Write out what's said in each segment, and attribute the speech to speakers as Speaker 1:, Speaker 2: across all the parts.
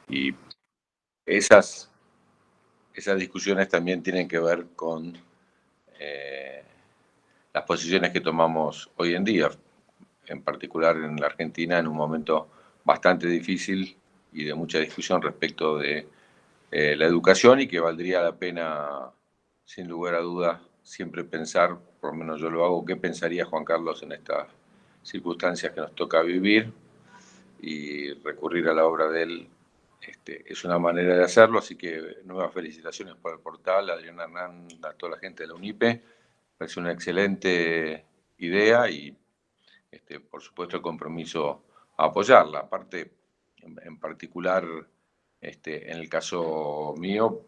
Speaker 1: Y esas discusiones también tienen que ver con las posiciones que tomamos hoy en día, en particular en la Argentina, en un momento bastante difícil y de mucha discusión respecto de la educación, y que valdría la pena, sin lugar a dudas, siempre pensar, por lo menos yo lo hago, qué pensaría Juan Carlos en estas circunstancias que nos toca vivir, y recurrir a la obra de él es una manera de hacerlo. Así que nuevas felicitaciones por el portal, Adrián Hernán, a toda la gente de la UNIPE. Parece una excelente idea y por supuesto el compromiso a apoyarla. Aparte, en particular, en el caso mío,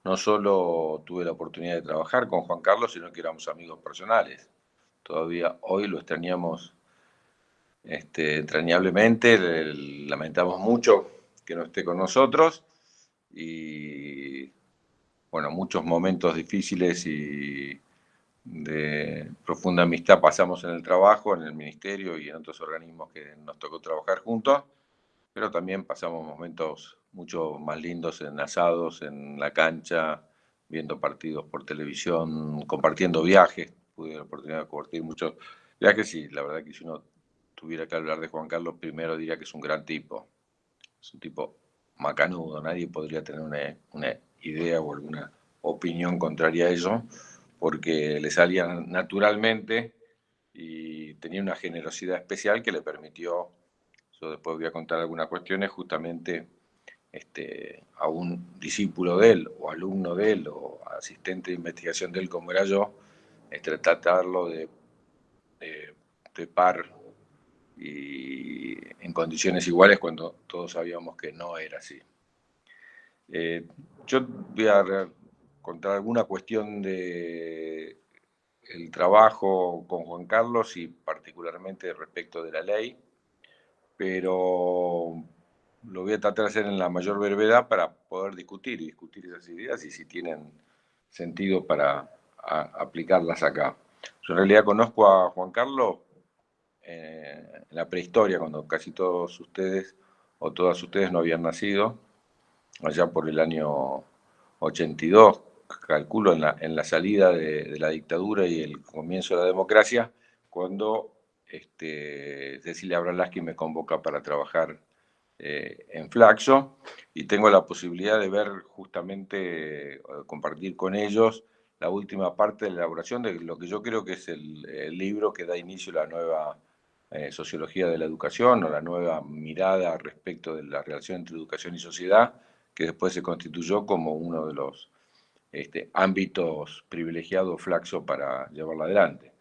Speaker 1: no solo tuve la oportunidad de trabajar con Juan Carlos, sino que éramos amigos personales. Todavía hoy lo extrañamos entrañablemente, lamentamos mucho que no esté con nosotros, y bueno, muchos momentos difíciles y de profunda amistad pasamos en el trabajo, en el ministerio y en otros organismos que nos tocó trabajar juntos, pero también pasamos momentos mucho más lindos en asados, en la cancha, viendo partidos por televisión, compartiendo viajes. Tuve la oportunidad de compartir muchos viajes y la verdad que si uno tuviera que hablar de Juan Carlos, primero diría que es un gran tipo. Es un tipo macanudo, nadie podría tener una idea o alguna opinión contraria a eso, porque le salía naturalmente y tenía una generosidad especial que le permitió, yo después voy a contar algunas cuestiones, justamente a un discípulo de él, o alumno de él, o asistente de investigación de él, como era yo, tratarlo de par y en condiciones iguales, cuando todos sabíamos que no era así. Yo voy a contar alguna cuestión de el trabajo con Juan Carlos y particularmente respecto de la ley, pero lo voy a tratar de hacer en la mayor brevedad para poder discutir esas ideas y si tienen sentido para aplicarlas acá. Yo en realidad conozco a Juan Carlos en la prehistoria, cuando casi todos ustedes o todas ustedes no habían nacido, allá por el año 82, calculo, en la salida de la dictadura y el comienzo de la democracia, cuando Cecilia Bralaski me convoca para trabajar en Flaxo, y tengo la posibilidad de ver justamente, compartir con ellos la última parte de la elaboración de lo que yo creo que es el libro que da inicio a la nueva sociología de la educación, o la nueva mirada respecto de la relación entre educación y sociedad, que después se constituyó como uno de los ámbitos privilegiados Flaxo para llevarla adelante.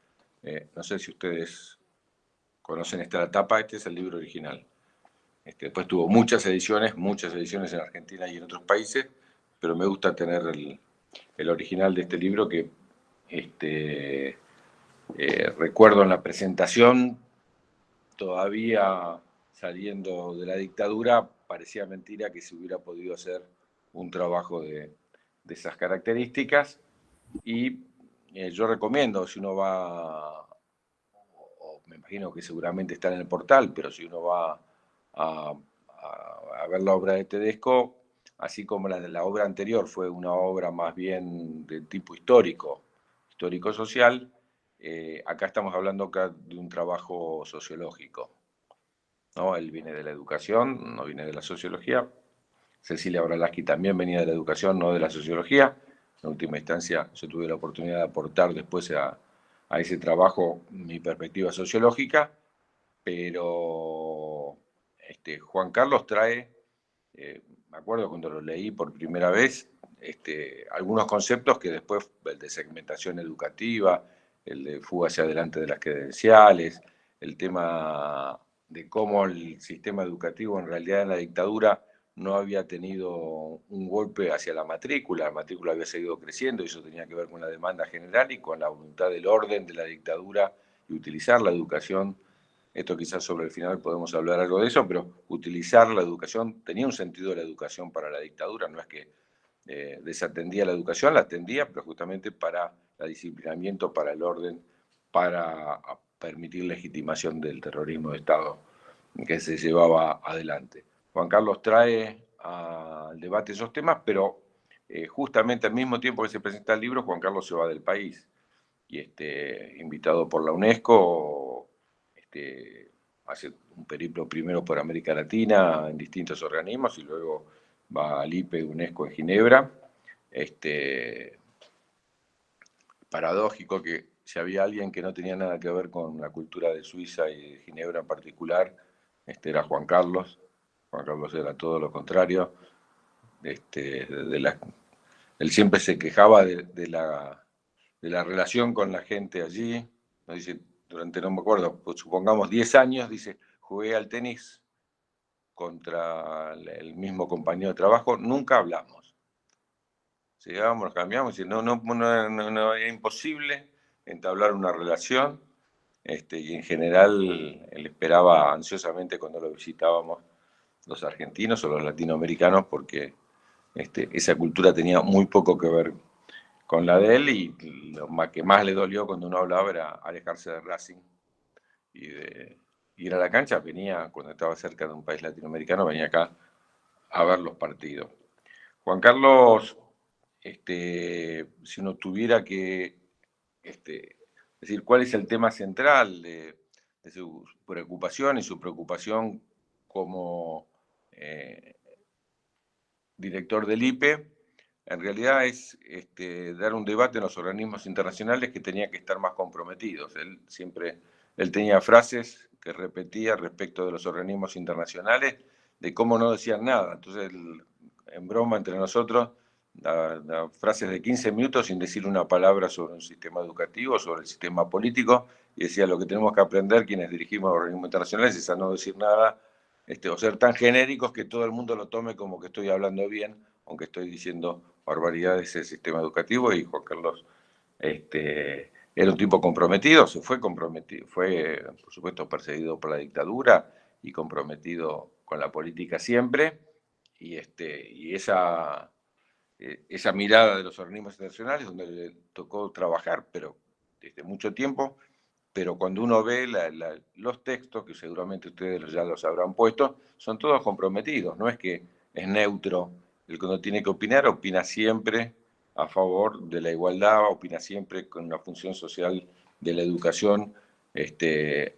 Speaker 1: No sé si ustedes conocen esta etapa. Este es el libro original. Después tuvo muchas ediciones en Argentina y en otros países, pero me gusta tener el original de este libro, que recuerdo en la presentación, todavía saliendo de la dictadura, parecía mentira que se hubiera podido hacer un trabajo de esas características. Y yo recomiendo, si uno va, o me imagino que seguramente está en el portal, pero si uno va a ver la obra de Tedesco, así como la obra anterior fue una obra más bien de tipo histórico-social, acá estamos hablando de un trabajo sociológico, ¿no? Él viene de la educación, no viene de la sociología. Cecilia Bralaski también venía de la educación, no de la sociología. En última instancia, yo tuve la oportunidad de aportar después a ese trabajo mi perspectiva sociológica, pero Juan Carlos trae, me acuerdo cuando lo leí por primera vez, algunos conceptos que después, el de segmentación educativa, el de fuga hacia adelante de las credenciales, el tema de cómo el sistema educativo en realidad en la dictadura no había tenido un golpe hacia la matrícula había seguido creciendo, y eso tenía que ver con la demanda general y con la voluntad del orden de la dictadura y utilizar la educación. Esto quizás sobre el final podemos hablar algo de eso, pero utilizar la educación, tenía un sentido la educación para la dictadura, no es que desatendía la educación, la atendía, pero justamente para el disciplinamiento, para el orden, para permitir legitimación del terrorismo de Estado que se llevaba adelante. Juan Carlos trae al debate esos temas, pero justamente al mismo tiempo que se presenta el libro, Juan Carlos se va del país y invitado por la UNESCO, hace un periplo primero por América Latina en distintos organismos y luego va al IPE de UNESCO en Ginebra. Paradójico que si había alguien que no tenía nada que ver con la cultura de Suiza y de Ginebra en particular, era Juan Carlos. Juan Carlos era todo lo contrario. Él siempre se quejaba de la relación con la gente allí. Nos dice, durante, no me acuerdo, pues supongamos 10 años, dice, jugué al tenis contra el mismo compañero de trabajo, nunca hablamos. Llegábamos, nos cambiamos, y no, era imposible entablar una relación, y en general él esperaba ansiosamente cuando lo visitábamos los argentinos o los latinoamericanos, porque esa cultura tenía muy poco que ver con la de él, y lo que más le dolió cuando uno hablaba era alejarse de Racing y de ir a la cancha. Venía, cuando estaba cerca de un país latinoamericano, venía acá a ver los partidos. Juan Carlos, si uno tuviera que decir cuál es el tema central de su preocupación y su preocupación como director del IPE, en realidad es dar un debate en los organismos internacionales que tenían que estar más comprometidos. Él tenía frases que repetía respecto de los organismos internacionales, de cómo no decían nada. Entonces, en broma entre nosotros, da frases de 15 minutos sin decir una palabra sobre un sistema educativo, sobre el sistema político, y decía, lo que tenemos que aprender quienes dirigimos los organismos internacionales es a no decir nada, o ser tan genéricos que todo el mundo lo tome como que estoy hablando bien, aunque estoy diciendo barbaridades del sistema educativo. Y Juan Carlos era un tipo comprometido, se fue comprometido, fue por supuesto perseguido por la dictadura y comprometido con la política siempre, y esa mirada de los organismos internacionales, donde le tocó trabajar, pero desde mucho tiempo, pero cuando uno ve los textos, que seguramente ustedes ya los habrán puesto, son todos comprometidos, no es que es neutro. El que uno tiene que opinar, opina siempre a favor de la igualdad, opina siempre con una función social de la educación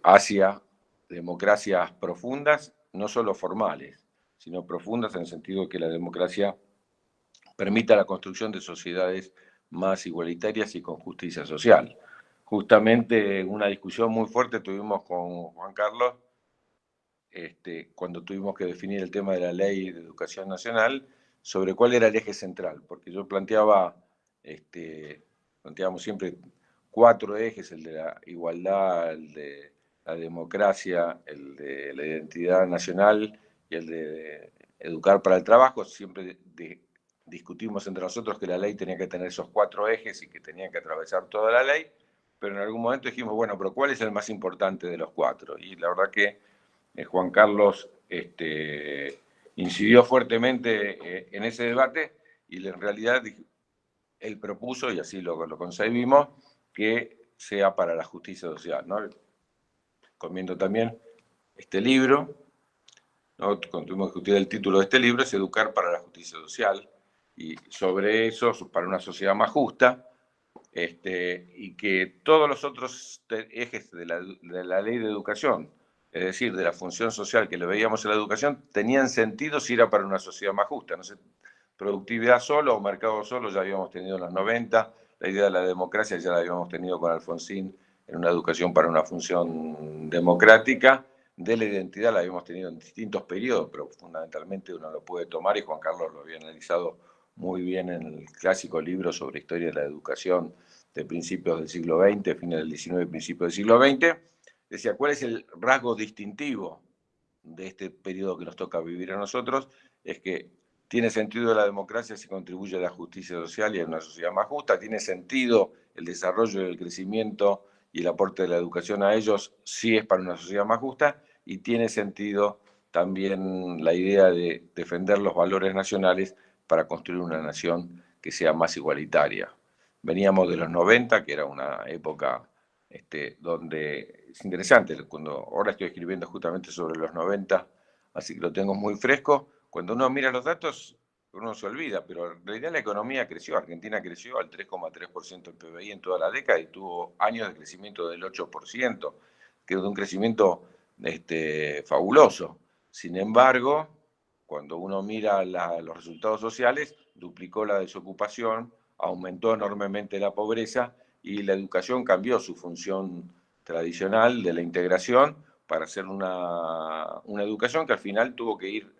Speaker 1: hacia democracias profundas, no solo formales, sino profundas en el sentido de que la democracia permita la construcción de sociedades más igualitarias y con justicia social. Justamente una discusión muy fuerte tuvimos con Juan Carlos cuando tuvimos que definir el tema de la ley de educación nacional, sobre cuál era el eje central, porque yo planteábamos siempre 4 ejes: el de la igualdad, el de la democracia, el de la identidad nacional y el de educar para el trabajo. Siempre discutimos entre nosotros que la ley tenía que tener esos 4 ejes y que tenía que atravesar toda la ley, pero en algún momento dijimos, bueno, pero ¿cuál es el más importante de los 4? Y la verdad que Juan Carlos incidió fuertemente en ese debate, y en realidad él propuso, y así lo concebimos, que sea para la justicia social, ¿no? Comiendo también este libro, ¿no? Cuando tuvimos que discutir el título de este libro, es Educar para la Justicia Social, y sobre eso, para una sociedad más justa, y que todos los otros ejes de la ley de educación, es decir, de la función social que le veíamos en la educación, tenían sentido si era para una sociedad más justa. No sé, productividad solo o mercado solo ya habíamos tenido en los 90, la idea de la democracia ya la habíamos tenido con Alfonsín en una educación para una función democrática, de la identidad la habíamos tenido en distintos periodos, pero fundamentalmente uno lo puede tomar, y Juan Carlos lo había analizado muy bien en el clásico libro sobre historia de la educación de principios del siglo XX, fines del XIX, principios del siglo XX. Decía, ¿cuál es el rasgo distintivo de este periodo que nos toca vivir a nosotros? Es que tiene sentido la democracia si contribuye a la justicia social y a una sociedad más justa. Tiene sentido el desarrollo y el crecimiento y el aporte de la educación a ellos si es para una sociedad más justa. Y tiene sentido también la idea de defender los valores nacionales para construir una nación que sea más igualitaria. Veníamos de los 90, que era una época donde es interesante, ahora estoy escribiendo justamente sobre los 90, así que lo tengo muy fresco. Cuando uno mira los datos, uno se olvida, pero en realidad la economía creció. Argentina creció al 3,3% del PBI en toda la década y tuvo años de crecimiento del 8%, que es un crecimiento fabuloso. Sin embargo, cuando uno mira los resultados sociales, duplicó la desocupación, aumentó enormemente la pobreza y la educación cambió su función tradicional de la integración para hacer una educación que al final tuvo que ir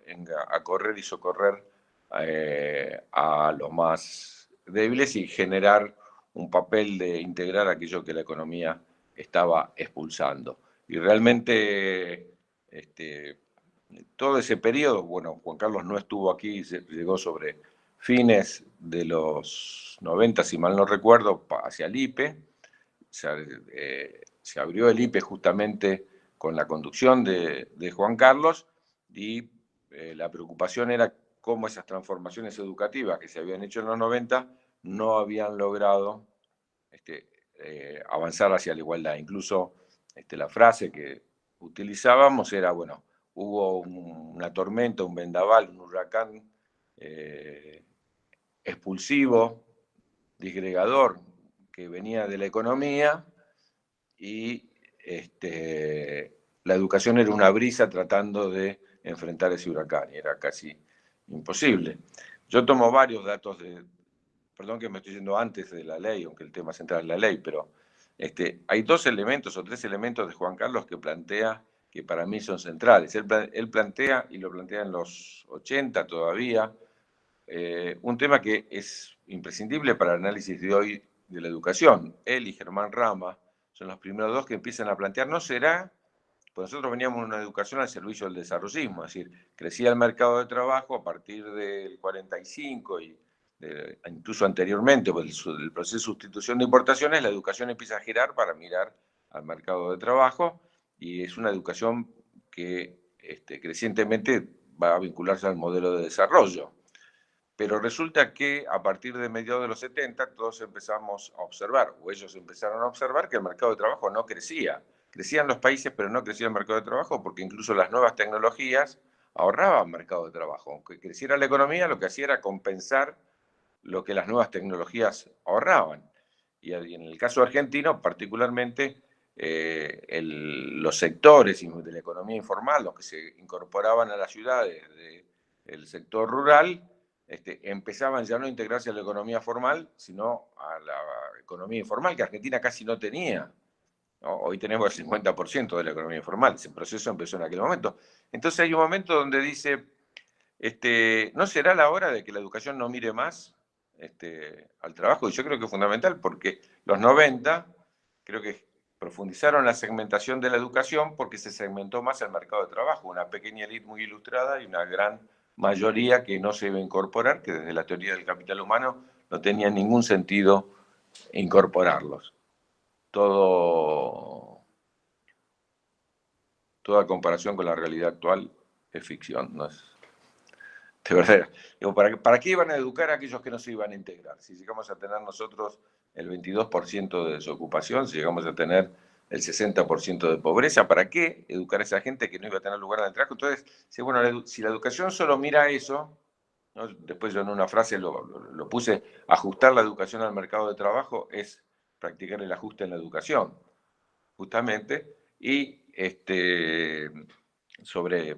Speaker 1: a correr y socorrer a los más débiles y generar un papel de integrar aquello que la economía estaba expulsando. Y realmente todo ese periodo, bueno, Juan Carlos no estuvo aquí, llegó sobre fines de los 90, si mal no recuerdo, hacia el IPE. Se abrió el IPE justamente con la conducción de Juan Carlos y la preocupación era cómo esas transformaciones educativas que se habían hecho en los 90 no habían logrado avanzar hacia la igualdad. Incluso la frase que utilizábamos era, bueno, hubo una tormenta, un vendaval, un huracán expulsivo, disgregador, que venía de la economía y la educación era una brisa tratando de enfrentar ese huracán y era casi imposible. Yo tomo varios datos perdón que me estoy yendo antes de la ley, aunque el tema central es la ley, pero hay dos elementos o tres elementos de Juan Carlos que plantea que para mí son centrales. Él plantea, y lo plantea en los 80 todavía, un tema que es imprescindible para el análisis de hoy de la educación. Él y Germán Rama son los primeros dos que empiezan a plantear, ¿no será? Pues nosotros veníamos de una educación al servicio del desarrollismo, es decir, crecía el mercado de trabajo a partir del 45 y incluso anteriormente, pues el proceso de sustitución de importaciones, la educación empieza a girar para mirar al mercado de trabajo y es una educación que crecientemente va a vincularse al modelo de desarrollo. Pero resulta que a partir de mediados de los 70 todos empezamos a observar, o ellos empezaron a observar, que el mercado de trabajo no crecía. Crecían los países, pero no crecía el mercado de trabajo porque incluso las nuevas tecnologías ahorraban mercado de trabajo. Aunque creciera la economía, lo que hacía era compensar lo que las nuevas tecnologías ahorraban. Y en el caso argentino, particularmente, los sectores de la economía informal, los que se incorporaban a las ciudades del sector rural, empezaban ya no a integrarse a la economía formal, sino a la economía informal, que Argentina casi no tenía. ¿No? Hoy tenemos el 50% de la economía informal, ese proceso empezó en aquel momento. Entonces hay un momento donde dice, ¿no será la hora de que la educación no mire más al trabajo? Y yo creo que es fundamental porque los 90 creo que profundizaron la segmentación de la educación porque se segmentó más el mercado de trabajo, una pequeña élite muy ilustrada y una gran mayoría que no se iba a incorporar, que desde la teoría del capital humano no tenía ningún sentido incorporarlos. Toda comparación con la realidad actual es ficción, no es de verdad. Digo, ¿para qué iban a educar a aquellos que no se iban a integrar? Si llegamos a tener nosotros el 22% de desocupación, si llegamos a tener el 60% de pobreza, ¿para qué educar a esa gente que no iba a tener lugar de trabajo? Entonces, bueno, si la educación solo mira eso, ¿no? Después yo en una frase lo puse, ajustar la educación al mercado de trabajo es practicar el ajuste en la educación, justamente, y sobre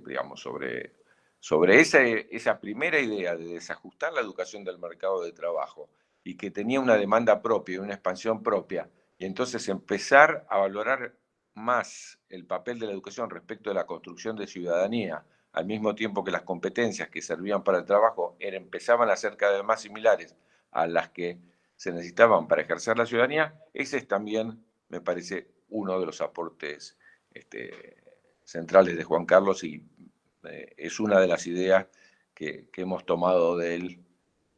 Speaker 1: esa primera idea de desajustar la educación del mercado de trabajo y que tenía una demanda propia y una expansión propia, y entonces empezar a valorar más el papel de la educación respecto de la construcción de ciudadanía, al mismo tiempo que las competencias que servían para el trabajo empezaban a ser cada vez más similares a las que se necesitaban para ejercer la ciudadanía, ese es también, me parece, uno de los aportes centrales de Juan Carlos y es una de las ideas que hemos tomado de él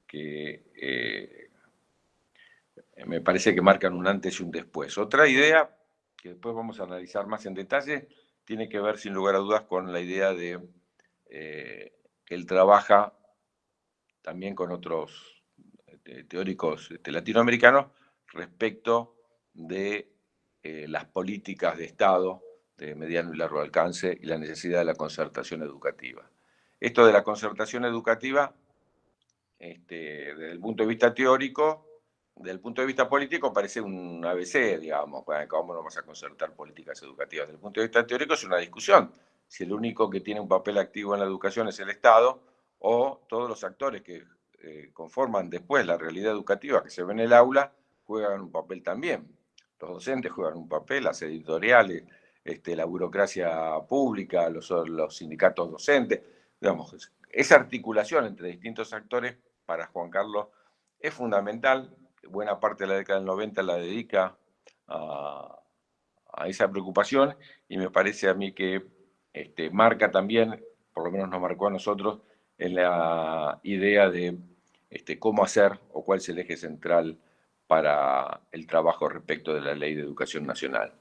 Speaker 1: que me parece que marcan un antes y un después. Otra idea que después vamos a analizar más en detalle tiene que ver sin lugar a dudas con la idea de que él trabaja también con otros teóricos latinoamericanos respecto de las políticas de Estado de mediano y largo alcance y la necesidad de la concertación educativa. Esto de la concertación educativa, desde el punto de vista teórico, desde el punto de vista político parece un ABC, digamos, ¿cómo no vamos a concertar políticas educativas? Desde el punto de vista teórico es una discusión, si el único que tiene un papel activo en la educación es el Estado o todos los actores que conforman después la realidad educativa que se ve en el aula juegan un papel también. Los docentes juegan un papel, las editoriales, la burocracia pública, los sindicatos docentes, digamos, esa articulación entre distintos actores para Juan Carlos es fundamental. Buena parte de la década del 90 la dedica a esa preocupación y me parece a mí que marca también, por lo menos nos marcó a nosotros, en la idea de cómo hacer o cuál es el eje central para el trabajo respecto de la Ley de Educación Nacional.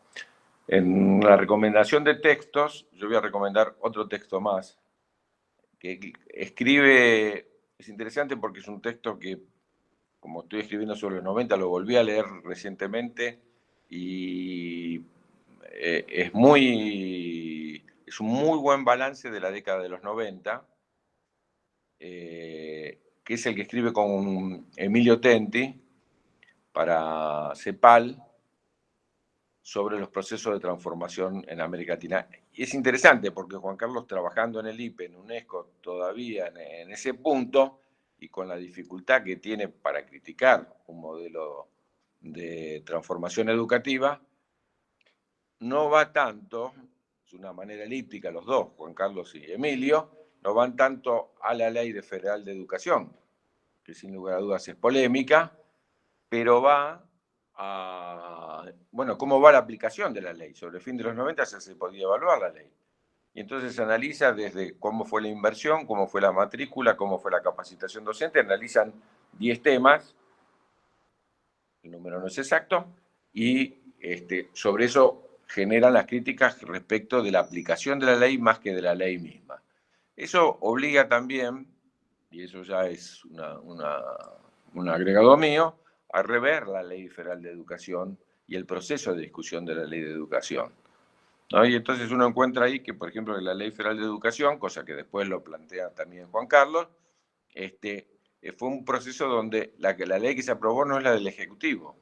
Speaker 1: En la recomendación de textos, yo voy a recomendar otro texto más, que escribe, es interesante porque es un texto que, como estoy escribiendo sobre los 90, lo volví a leer recientemente y es un muy buen balance de la década de los 90, que es el que escribe con Emilio Tenti para CEPAL sobre los procesos de transformación en América Latina. Y es interesante porque Juan Carlos, trabajando en el IPE, en UNESCO, todavía en ese punto, y con la dificultad que tiene para criticar un modelo de transformación educativa, no va tanto, es una manera elíptica los dos, Juan Carlos y Emilio, no van tanto a la Ley Federal de Educación, que sin lugar a dudas es polémica, pero va a, bueno, cómo va la aplicación de la ley. Sobre el fin de los 90 ya se podía evaluar la ley. Y entonces se analiza desde cómo fue la inversión, cómo fue la matrícula, cómo fue la capacitación docente, analizan 10 temas, el número no es exacto, y sobre eso generan las críticas respecto de la aplicación de la ley más que de la ley misma. Eso obliga también, y eso ya es un agregado mío, a rever la Ley Federal de Educación y el proceso de discusión de la Ley de Educación, ¿no? Y entonces uno encuentra ahí que, por ejemplo, la Ley Federal de Educación, cosa que después lo plantea también Juan Carlos, fue un proceso donde la ley que se aprobó no es la del Ejecutivo.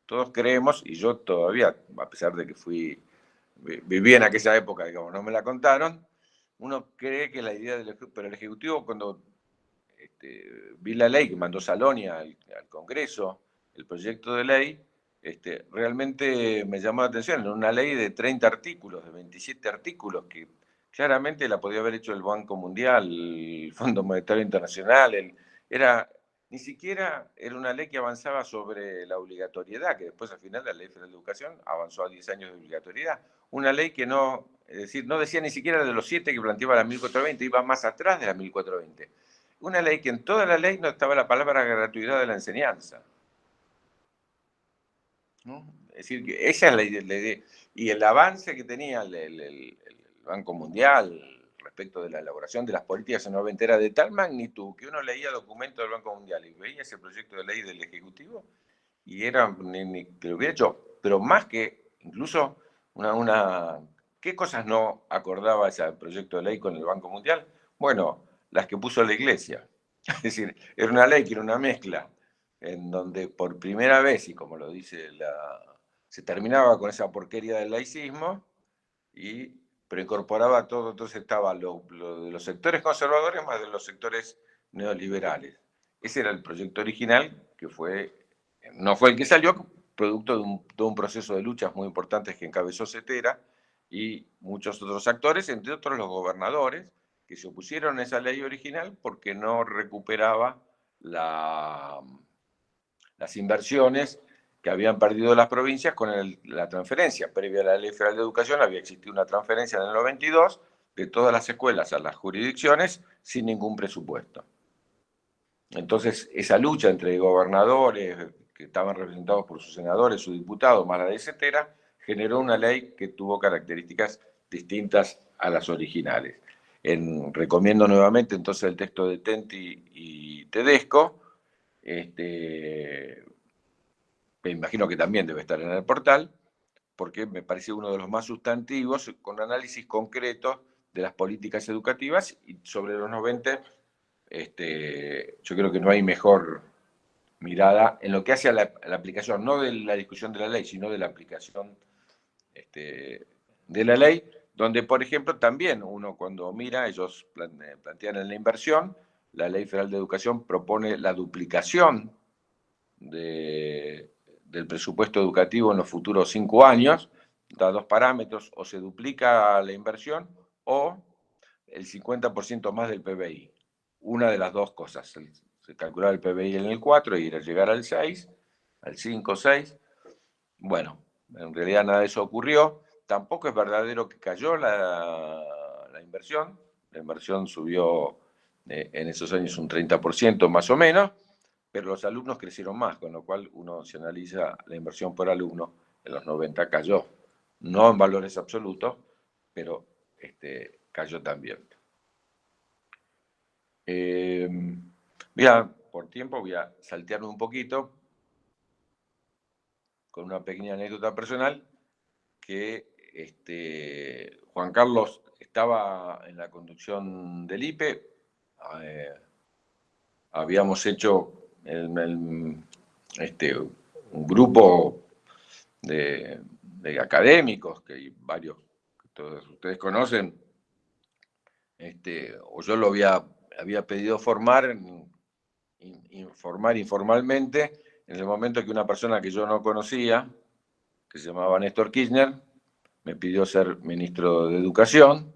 Speaker 1: Todos creemos, y yo todavía, a pesar de que viví en aquella época, digamos, no me la contaron, uno cree que la idea del Ejecutivo, pero el Ejecutivo cuando vi la ley que mandó Saloni al Congreso, el proyecto de ley, realmente me llamó la atención. Era una ley de 30 artículos, de 27 artículos, que claramente la podía haber hecho el Banco Mundial, el Fondo Monetario Internacional. Ni siquiera era una ley que avanzaba sobre la obligatoriedad, que después al final la Ley Federal de Educación avanzó a 10 años de obligatoriedad. Una ley que no, es decir, no decía ni siquiera de los 7 que planteaba la 1420, iba más atrás de la 1420. Una ley que en toda la ley no estaba la palabra gratuidad de la enseñanza, ¿no? Es decir, que esa es la idea. Y el avance que tenía el Banco Mundial respecto de la elaboración de las políticas en 90 era de tal magnitud que uno leía documentos del Banco Mundial y veía ese proyecto de ley del Ejecutivo y era que lo hubiera hecho, pero más que incluso ¿qué cosas no acordaba ese proyecto de ley con el Banco Mundial? Bueno, las que puso la Iglesia. Es decir, era una ley que era una mezcla en donde por primera vez, y como lo dice se terminaba con esa porquería del laicismo, pero incorporaba todo, entonces estaba lo de los sectores conservadores más de los sectores neoliberales. Ese era el proyecto original, que no fue el que salió, producto de un proceso de luchas muy importantes que encabezó Cetera y muchos otros actores, entre otros los gobernadores, que se opusieron a esa ley original porque no recuperaba las inversiones que habían perdido las provincias con la transferencia. Previa a la Ley Federal de Educación había existido una transferencia en el 92 de todas las escuelas a las jurisdicciones sin ningún presupuesto. Entonces, esa lucha entre gobernadores que estaban representados por sus senadores, sus diputados, más la de Cetera, generó una ley que tuvo características distintas a las originales. Recomiendo nuevamente entonces el texto de Tenti y Tedesco, me imagino que también debe estar en el portal, porque me parece uno de los más sustantivos, con análisis concretos de las políticas educativas, y sobre los 90, yo creo que no hay mejor mirada en lo que hace a la aplicación, no de la discusión de la ley, sino de la aplicación de la ley, donde, por ejemplo, también uno cuando mira, ellos plantean en la inversión, la Ley Federal de Educación propone la duplicación del presupuesto educativo en los futuros 5 años, da dos parámetros: o se duplica la inversión o el 50% más del PBI. Una de las dos cosas. Se calculaba el PBI en el 4 y era llegar al 6, al 5, 6. Bueno, en realidad nada de eso ocurrió. Tampoco es verdadero que cayó la inversión. La inversión subió en esos años un 30% más o menos, pero los alumnos crecieron más, con lo cual uno se analiza la inversión por alumno, en los 90 cayó. No en valores absolutos, pero cayó también. Por tiempo voy a saltearme un poquito con una pequeña anécdota personal, que Juan Carlos estaba en la conducción del IPE, habíamos hecho un grupo de académicos, que varios que todos ustedes conocen, o yo lo había pedido formar informalmente, en el momento que una persona que yo no conocía, que se llamaba Néstor Kirchner, me pidió ser ministro de Educación.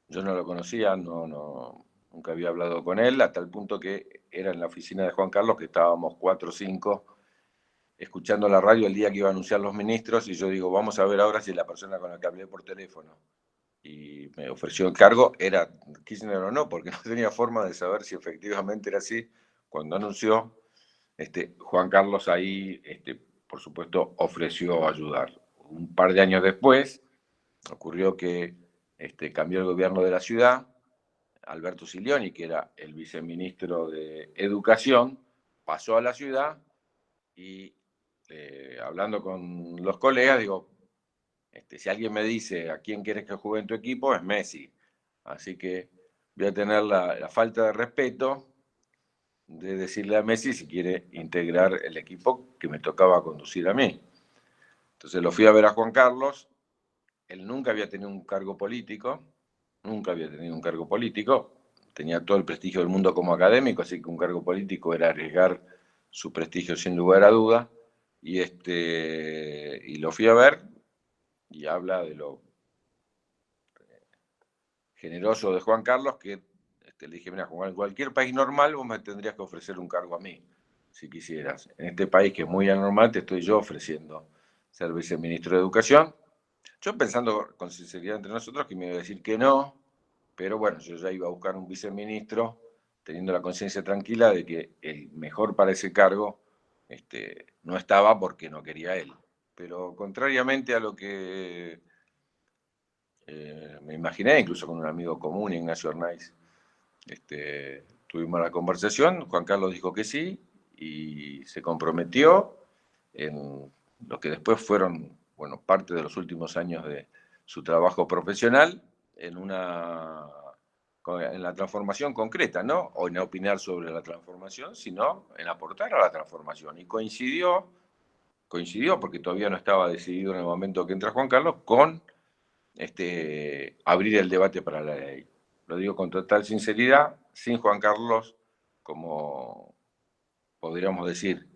Speaker 1: Yo no lo conocía, nunca había hablado con él, a tal punto que era en la oficina de Juan Carlos, que estábamos 4 o 5 escuchando la radio el día que iba a anunciar los ministros, y yo digo, vamos a ver ahora si la persona con la que hablé por teléfono y me ofreció el cargo era Kirchner o no, porque no tenía forma de saber si efectivamente era así. Cuando anunció, Juan Carlos ahí, por supuesto, ofreció ayudar. Un par de años después, ocurrió que cambió el gobierno de la ciudad. Alberto Silioni, que era el viceministro de Educación, pasó a la ciudad y hablando con los colegas, digo, si alguien me dice a quién quieres que juegue en tu equipo, es Messi. Así que voy a tener la falta de respeto de decirle a Messi si quiere integrar el equipo que me tocaba conducir a mí. Entonces lo fui a ver a Juan Carlos. Él nunca había tenido un cargo político, tenía todo el prestigio del mundo como académico, así que un cargo político era arriesgar su prestigio sin lugar a duda, y lo fui a ver, y habla de lo generoso de Juan Carlos, que le dije, mira, Juan, en cualquier país normal vos me tendrías que ofrecer un cargo a mí, si quisieras. En este país que es muy anormal, te estoy yo ofreciendo ser viceministro de Educación. Yo pensando con sinceridad entre nosotros que me iba a decir que no, pero bueno, yo ya iba a buscar un viceministro teniendo la conciencia tranquila de que el mejor para ese cargo no estaba porque no quería él. Pero contrariamente a lo que me imaginé, incluso con un amigo común, Ignacio Arnaiz, tuvimos la conversación, Juan Carlos dijo que sí y se comprometió en lo que después fueron, bueno, parte de los últimos años de su trabajo profesional en la transformación concreta, ¿no? O en opinar sobre la transformación, sino en aportar a la transformación. Y coincidió porque todavía no estaba decidido en el momento que entra Juan Carlos, con abrir el debate para la ley. Lo digo con total sinceridad, sin Juan Carlos, como podríamos decir,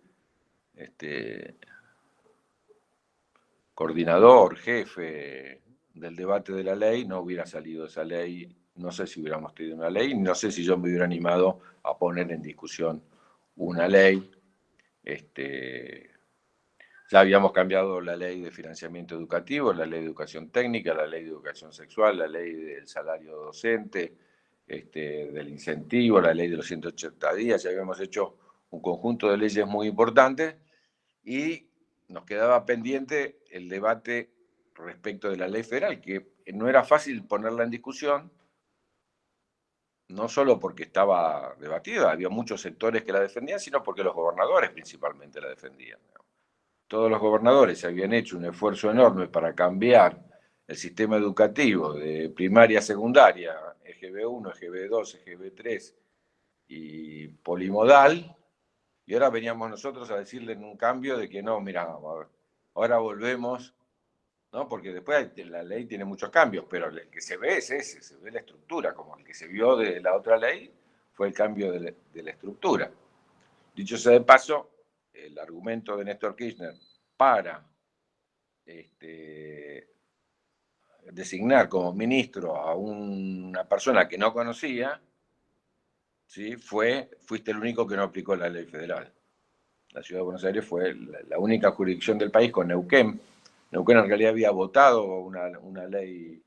Speaker 1: coordinador, jefe del debate de la ley, no hubiera salido esa ley. No sé si hubiéramos tenido una ley, no sé si yo me hubiera animado a poner en discusión una ley. Ya habíamos cambiado la ley de financiamiento educativo, la ley de educación técnica, la ley de educación sexual, la ley del salario docente, del incentivo, la ley de los 180 días. Ya habíamos hecho un conjunto de leyes muy importantes y nos quedaba pendiente el debate respecto de la ley federal, que no era fácil ponerla en discusión, no solo porque estaba debatida, había muchos sectores que la defendían, sino porque los gobernadores principalmente la defendían. todos los gobernadores habían hecho un esfuerzo enorme para cambiar el sistema educativo de primaria a secundaria, EGB1, EGB2, EGB3 y polimodal, y ahora veníamos nosotros a decirle en un cambio de que no, mira, ahora volvemos, ¿no? Porque después la ley tiene muchos cambios, pero el que se ve es ese, se ve la estructura, como el que se vio de la otra ley fue el cambio de la estructura. Dicho sea de paso, el argumento de Néstor Kirchner para designar como ministro a una persona que no conocía, ¿sí? Fuiste el único que no aplicó la ley federal. La ciudad de Buenos Aires fue la única jurisdicción del país con Neuquén. Neuquén en realidad había votado una ley,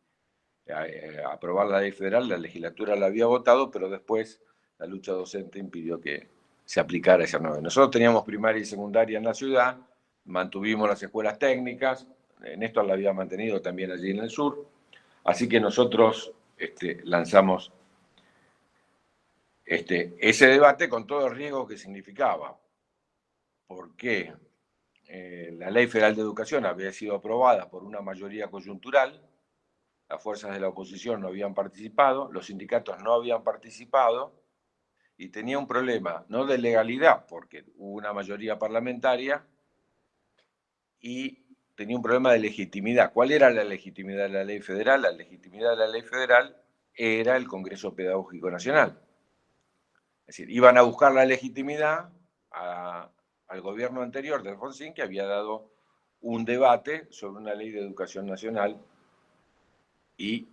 Speaker 1: aprobar la ley federal, la legislatura la había votado, pero después la lucha docente impidió que se aplicara esa nueva. Nosotros teníamos primaria y secundaria en la ciudad, mantuvimos las escuelas técnicas, Néstor la había mantenido también allí en el sur, así que nosotros lanzamos ese debate con todo el riesgo que significaba. ¿Por qué? La Ley Federal de Educación había sido aprobada por una mayoría coyuntural, las fuerzas de la oposición no habían participado, los sindicatos no habían participado, y tenía un problema, no de legalidad, porque hubo una mayoría parlamentaria, y tenía un problema de legitimidad. ¿Cuál era la legitimidad de la ley federal? La legitimidad de la ley federal era el Congreso Pedagógico Nacional. Es decir, iban a buscar la legitimidad al gobierno anterior de Alfonsín, que había dado un debate sobre una ley de educación nacional y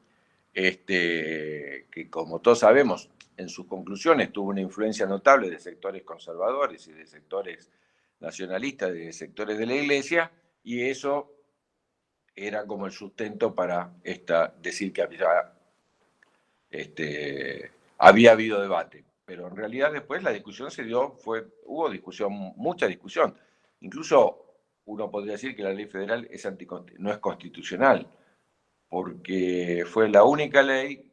Speaker 1: que, como todos sabemos, en sus conclusiones tuvo una influencia notable de sectores conservadores y de sectores nacionalistas, de sectores de la Iglesia, y eso era como el sustento para decir que había habido debate. Pero en realidad después la discusión se dio, hubo discusión, mucha discusión. Incluso uno podría decir que la ley federal no es constitucional, porque fue la única ley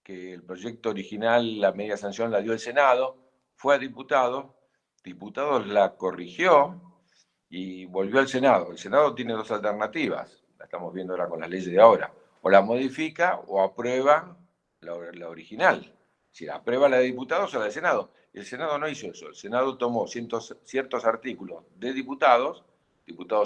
Speaker 1: que el proyecto original, la media sanción la dio el Senado, fue a diputados la corrigió y volvió al Senado. El Senado tiene dos alternativas, la estamos viendo ahora con las leyes de ahora, o la modifica o aprueba la original. Si la aprueba la de diputados o la de Senado. El Senado no hizo eso, el Senado tomó ciertos artículos de diputados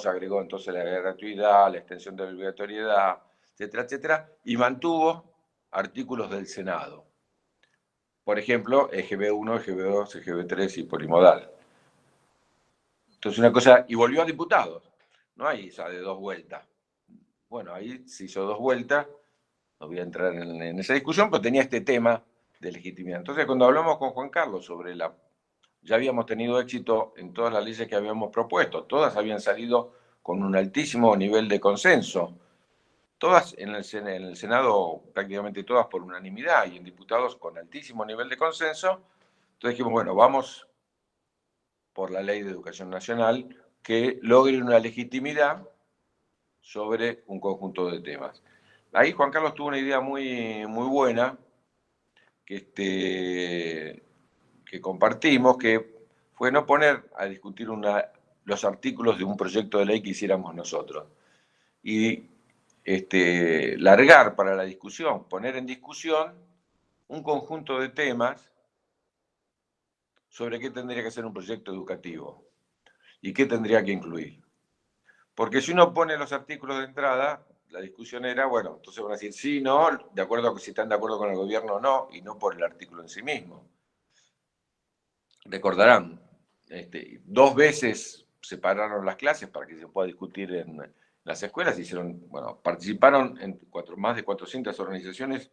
Speaker 1: agregó entonces la gratuidad, la extensión de la obligatoriedad, etcétera, etcétera, y mantuvo artículos del Senado. Por ejemplo, EGB1, EGB2, EGB3 y polimodal. Entonces una cosa, y volvió a diputados, no hay esa de dos vueltas. Bueno, ahí se hizo dos vueltas, no voy a entrar en esa discusión, pero tenía este tema de legitimidad. Entonces cuando hablamos con Juan Carlos sobre ya habíamos tenido éxito en todas las leyes que habíamos propuesto, todas habían salido con un altísimo nivel de consenso, todas en el Senado prácticamente todas por unanimidad y en diputados con altísimo nivel de consenso. Entonces dijimos, bueno, vamos por la Ley de Educación Nacional que logre una legitimidad sobre un conjunto de temas. Ahí Juan Carlos tuvo una idea muy, muy buena que compartimos, que fue no poner a discutir los artículos de un proyecto de ley que hiciéramos nosotros. Y largar para la discusión, poner en discusión un conjunto de temas sobre qué tendría que ser un proyecto educativo y qué tendría que incluir. Porque si uno pone los artículos de entrada, la discusión era, bueno, entonces van a decir sí, no, de acuerdo a si están de acuerdo con el gobierno o no, y no por el artículo en sí mismo. Recordarán, 2 veces separaron las clases para que se pueda discutir en las escuelas, participaron más de 400 organizaciones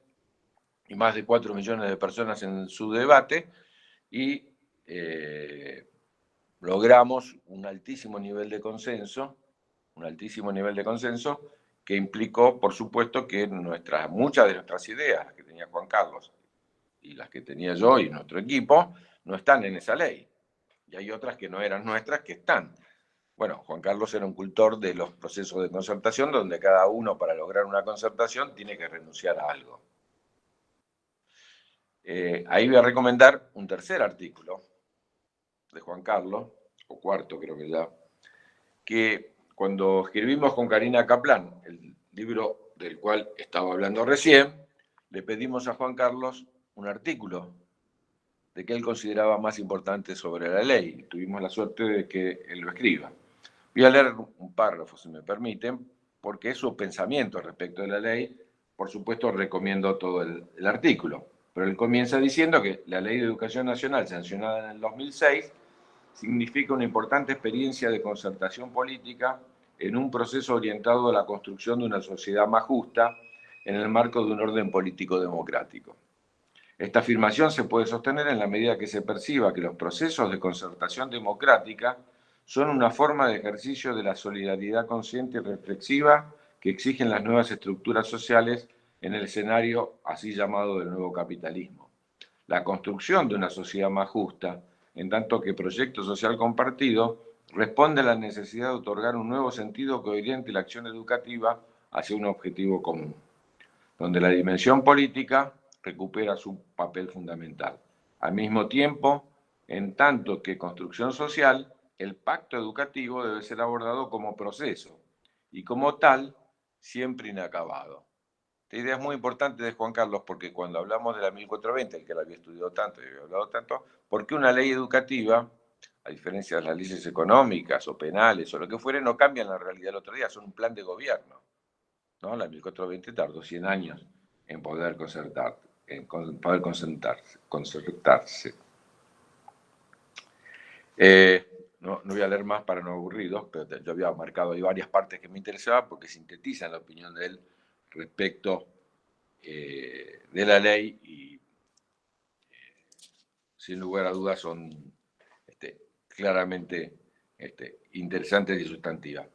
Speaker 1: y más de 4 millones de personas en su debate y logramos un altísimo nivel de consenso, que implicó, por supuesto, que muchas de nuestras ideas, las que tenía Juan Carlos y las que tenía yo y nuestro equipo, no están en esa ley. Y hay otras que no eran nuestras que están. Bueno, Juan Carlos era un cultor de los procesos de concertación, donde cada uno para lograr una concertación tiene que renunciar a algo. Ahí voy a recomendar un tercer artículo de Juan Carlos, o cuarto creo que ya, que cuando escribimos con Karina Kaplan, el libro del cual estaba hablando recién, le pedimos a Juan Carlos un artículo de que él consideraba más importante sobre la ley. Tuvimos la suerte de que él lo escriba. Voy a leer un párrafo, si me permiten, porque es su pensamiento respecto de la ley. Por supuesto, recomiendo todo el artículo, pero él comienza diciendo que la Ley de Educación Nacional, sancionada en el 2006, significa una importante experiencia de concertación política en un proceso orientado a la construcción de una sociedad más justa en el marco de un orden político democrático. Esta afirmación se puede sostener en la medida que se perciba que los procesos de concertación democrática son una forma de ejercicio de la solidaridad consciente y reflexiva que exigen las nuevas estructuras sociales en el escenario así llamado del nuevo capitalismo. La construcción de una sociedad más justa, en tanto que proyecto social compartido, responde a la necesidad de otorgar un nuevo sentido coherente a la acción educativa hacia un objetivo común, donde la dimensión política recupera su papel fundamental. Al mismo tiempo, en tanto que construcción social, el pacto educativo debe ser abordado como proceso y como tal, siempre inacabado. Esta idea es muy importante de Juan Carlos porque cuando hablamos de la 1420, el que la había estudiado tanto y había hablado tanto, ¿por qué una ley educativa, a diferencia de las leyes económicas o penales o lo que fuere, no cambian la realidad del otro día? Son un plan de gobierno, ¿no? La 1420 tardó 100 años en poder concertarse. No voy a leer más para no aburridos, pero yo había marcado ahí varias partes que me interesaban porque sintetizan la opinión de él respecto de la ley y sin lugar a dudas son claramente interesantes y sustantivas.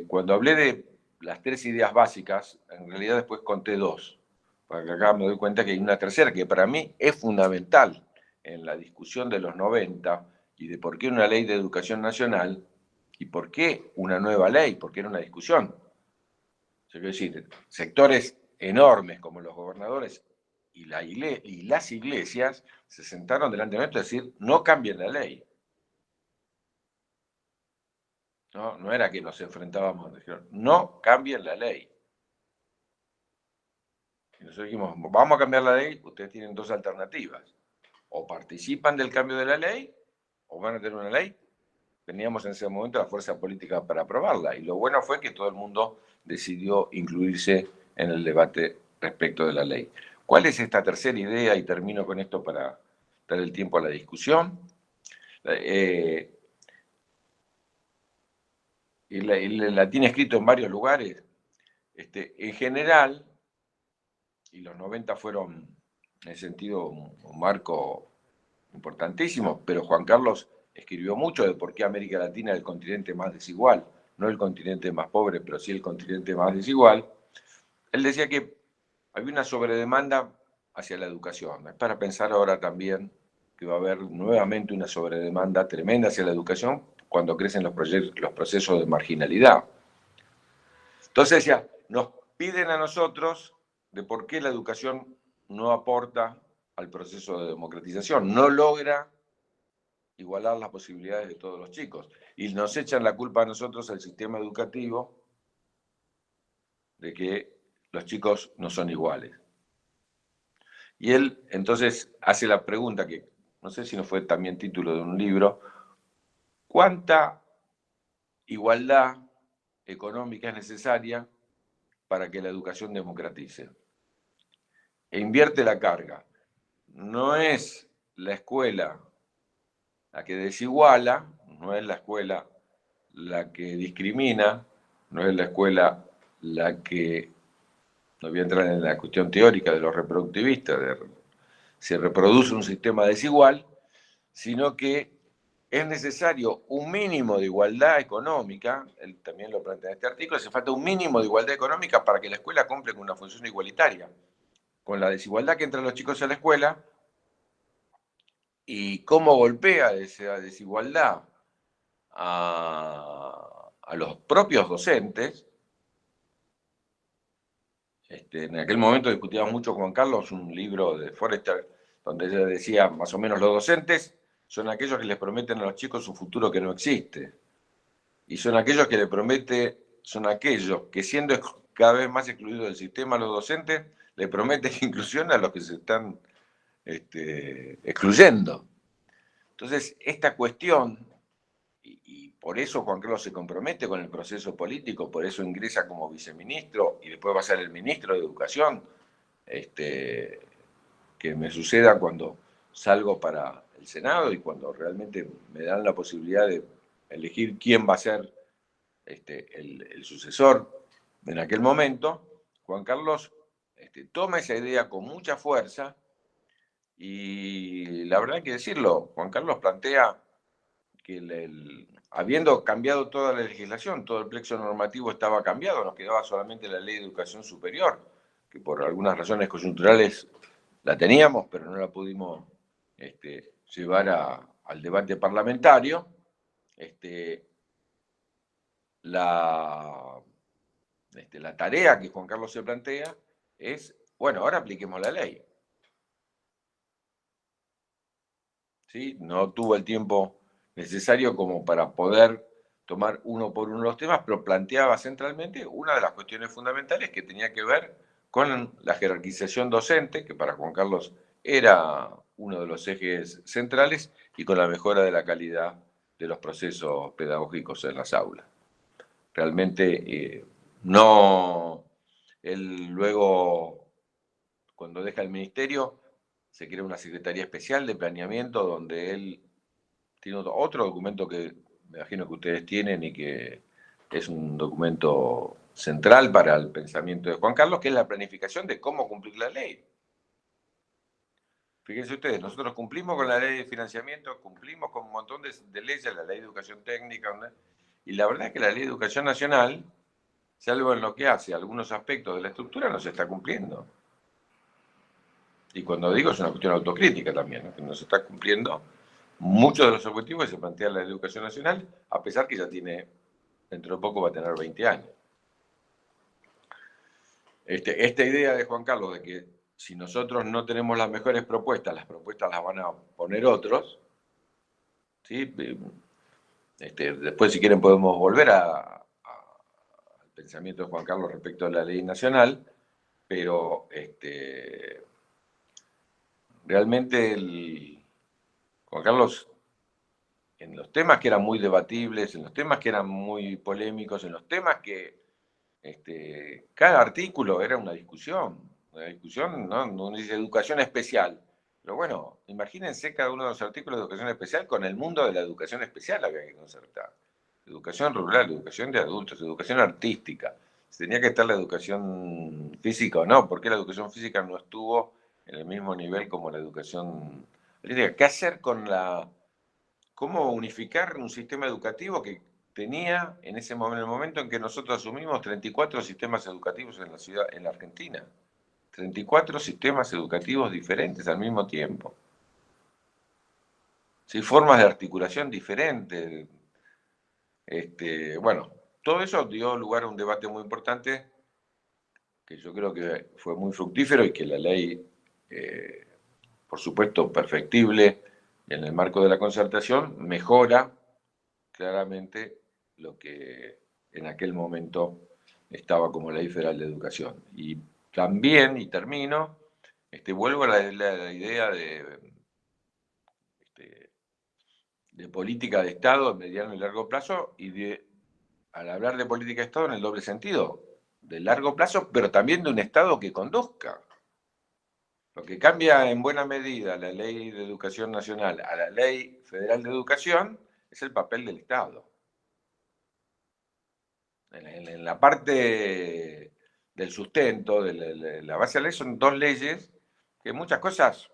Speaker 1: Cuando hablé de las tres ideas básicas, en realidad después conté dos, porque acá me doy cuenta que hay una tercera que para mí es fundamental en la discusión de los 90 y de por qué una ley de educación nacional y por qué una nueva ley, porque era una discusión. Quiero decir, sectores enormes como los gobernadores y las iglesias se sentaron delante de nosotros y decir, no cambien la ley. No era que nos enfrentábamos, dijeron, no cambien la ley. Y nosotros dijimos, vamos a cambiar la ley, ustedes tienen dos alternativas. O participan del cambio de la ley, o van a tener una ley. Teníamos en ese momento la fuerza política para aprobarla. Y lo bueno fue que todo el mundo decidió incluirse en el debate respecto de la ley. ¿Cuál es esta tercera idea? Y termino con esto para dar el tiempo a la discusión. La tiene escrito en varios lugares. En general, y los 90 fueron, en ese sentido, un marco importantísimo, pero Juan Carlos escribió mucho de por qué América Latina es el continente más desigual, no el continente más pobre, pero sí el continente más desigual. Él decía que había una sobredemanda hacia la educación. Es para pensar ahora también que va a haber nuevamente una sobredemanda tremenda hacia la educación cuando crecen los procesos de marginalidad. Entonces decía, nos piden a nosotros de por qué la educación no aporta al proceso de democratización, no logra igualar las posibilidades de todos los chicos. Y nos echan la culpa a nosotros, al sistema educativo, de que los chicos no son iguales. Y él entonces hace la pregunta que no sé si no fue también título de un libro, ¿cuánta igualdad económica es necesaria para que la educación democratice? E invierte la carga. No es la escuela la que desiguala, no es la escuela la que discrimina, no es la escuela la que, no voy a entrar en la cuestión teórica de los reproductivistas, se reproduce un sistema desigual, sino que es necesario un mínimo de igualdad económica, él también lo plantea en este artículo, hace falta un mínimo de igualdad económica para que la escuela cumpla con una función igualitaria. Con la desigualdad que entran los chicos a la escuela y cómo golpea esa desigualdad a los propios docentes. En aquel momento discutíamos mucho con Carlos un libro de Forrester donde ella decía más o menos los docentes son aquellos que les prometen a los chicos un futuro que no existe. Y son aquellos que son aquellos que siendo cada vez más excluidos del sistema los docentes, le prometen inclusión a los que se están excluyendo. Entonces, esta cuestión, y por eso Juan Carlos se compromete con el proceso político, por eso ingresa como viceministro y después va a ser el ministro de Educación, que me suceda cuando salgo para el Senado y cuando realmente me dan la posibilidad de elegir quién va a ser el sucesor en aquel momento. Juan Carlos toma esa idea con mucha fuerza y la verdad hay que decirlo, Juan Carlos plantea que habiendo cambiado toda la legislación, todo el plexo normativo estaba cambiado, nos quedaba solamente la Ley de Educación Superior, que por algunas razones coyunturales la teníamos, pero no la pudimos llevar al debate parlamentario. La tarea que Juan Carlos se plantea es, bueno, ahora apliquemos la ley. ¿Sí? No tuvo el tiempo necesario como para poder tomar uno por uno los temas, pero planteaba centralmente una de las cuestiones fundamentales que tenía que ver con la jerarquización docente, que para Juan Carlos era uno de los ejes centrales, y con la mejora de la calidad de los procesos pedagógicos en las aulas. Realmente no, él luego, cuando deja el ministerio, se crea una Secretaría Especial de Planeamiento donde él tiene otro documento que me imagino que ustedes tienen y que es un documento central para el pensamiento de Juan Carlos, que es la planificación de cómo cumplir la ley. Fíjense ustedes, nosotros cumplimos con la ley de financiamiento, cumplimos con un montón de leyes, la ley de educación técnica, y la verdad es que la ley de educación nacional, salvo en lo que hace algunos aspectos de la estructura, no se está cumpliendo. Y cuando digo es una cuestión autocrítica también, ¿no? Que no se está cumpliendo muchos de los objetivos que se plantea la educación nacional, a pesar que ya tiene, dentro de poco va a tener 20 años. Esta idea de Juan Carlos de que si nosotros no tenemos las mejores propuestas, las propuestas las van a poner otros, ¿sí? Después si quieren podemos volver al pensamiento de Juan Carlos respecto a la ley nacional, pero realmente Juan Carlos, en los temas que eran muy debatibles, en los temas que eran muy polémicos, en los temas que cada artículo era una discusión, ¿no? No dice educación especial. Pero bueno, imagínense cada uno de los artículos de educación especial con el mundo de la educación especial había que concertar. Educación rural, educación de adultos, educación artística. Si tenía que estar la educación física o no, porque la educación física no estuvo en el mismo nivel como la educación artística. ¿Qué hacer con cómo unificar un sistema educativo que tenía en ese momento, en el momento en que nosotros asumimos 34 sistemas educativos en la Argentina? 34 sistemas educativos diferentes al mismo tiempo. ¿Sí? Formas de articulación diferentes. Bueno, todo eso dio lugar a un debate muy importante que yo creo que fue muy fructífero y que la ley, por supuesto, perfectible en el marco de la concertación, mejora claramente lo que en aquel momento estaba como Ley Federal de Educación. Y también, y termino, vuelvo a la idea de política de Estado a mediano y largo plazo, y al hablar de política de Estado en el doble sentido, de largo plazo, pero también de un Estado que conduzca. Lo que cambia en buena medida la Ley de Educación Nacional a la Ley Federal de Educación es el papel del Estado. En la parte del sustento, de la base de la ley, son dos leyes que muchas cosas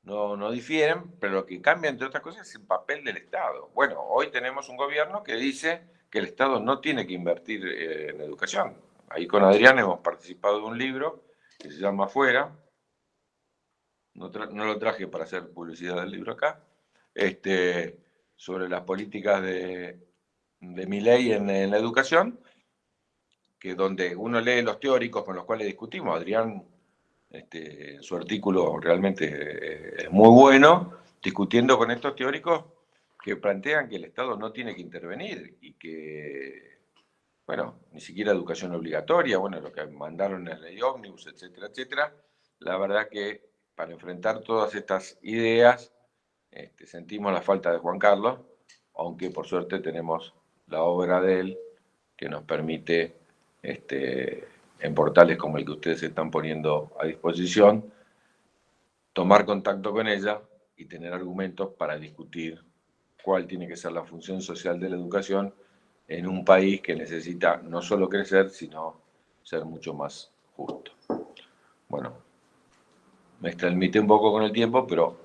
Speaker 1: no difieren, pero lo que cambia, entre otras cosas, es el papel del Estado. Bueno, hoy tenemos un gobierno que dice que el Estado no tiene que invertir en educación. Ahí con Adrián hemos participado de un libro que se llama Afuera. No lo traje para hacer publicidad del libro acá. Sobre las políticas de Milei en la educación, que donde uno lee los teóricos con los cuales discutimos. Adrián, su artículo realmente es muy bueno, discutiendo con estos teóricos que plantean que el Estado no tiene que intervenir y que, bueno, ni siquiera educación obligatoria, bueno, lo que mandaron en la ley ómnibus, etcétera, etcétera. La verdad que para enfrentar todas estas ideas sentimos la falta de Juan Carlos, aunque por suerte tenemos la obra de él que nos permite, en portales como el que ustedes están poniendo a disposición, tomar contacto con ella y tener argumentos para discutir cuál tiene que ser la función social de la educación en un país que necesita no solo crecer, sino ser mucho más justo. Bueno, me extralimité un poco con el tiempo, pero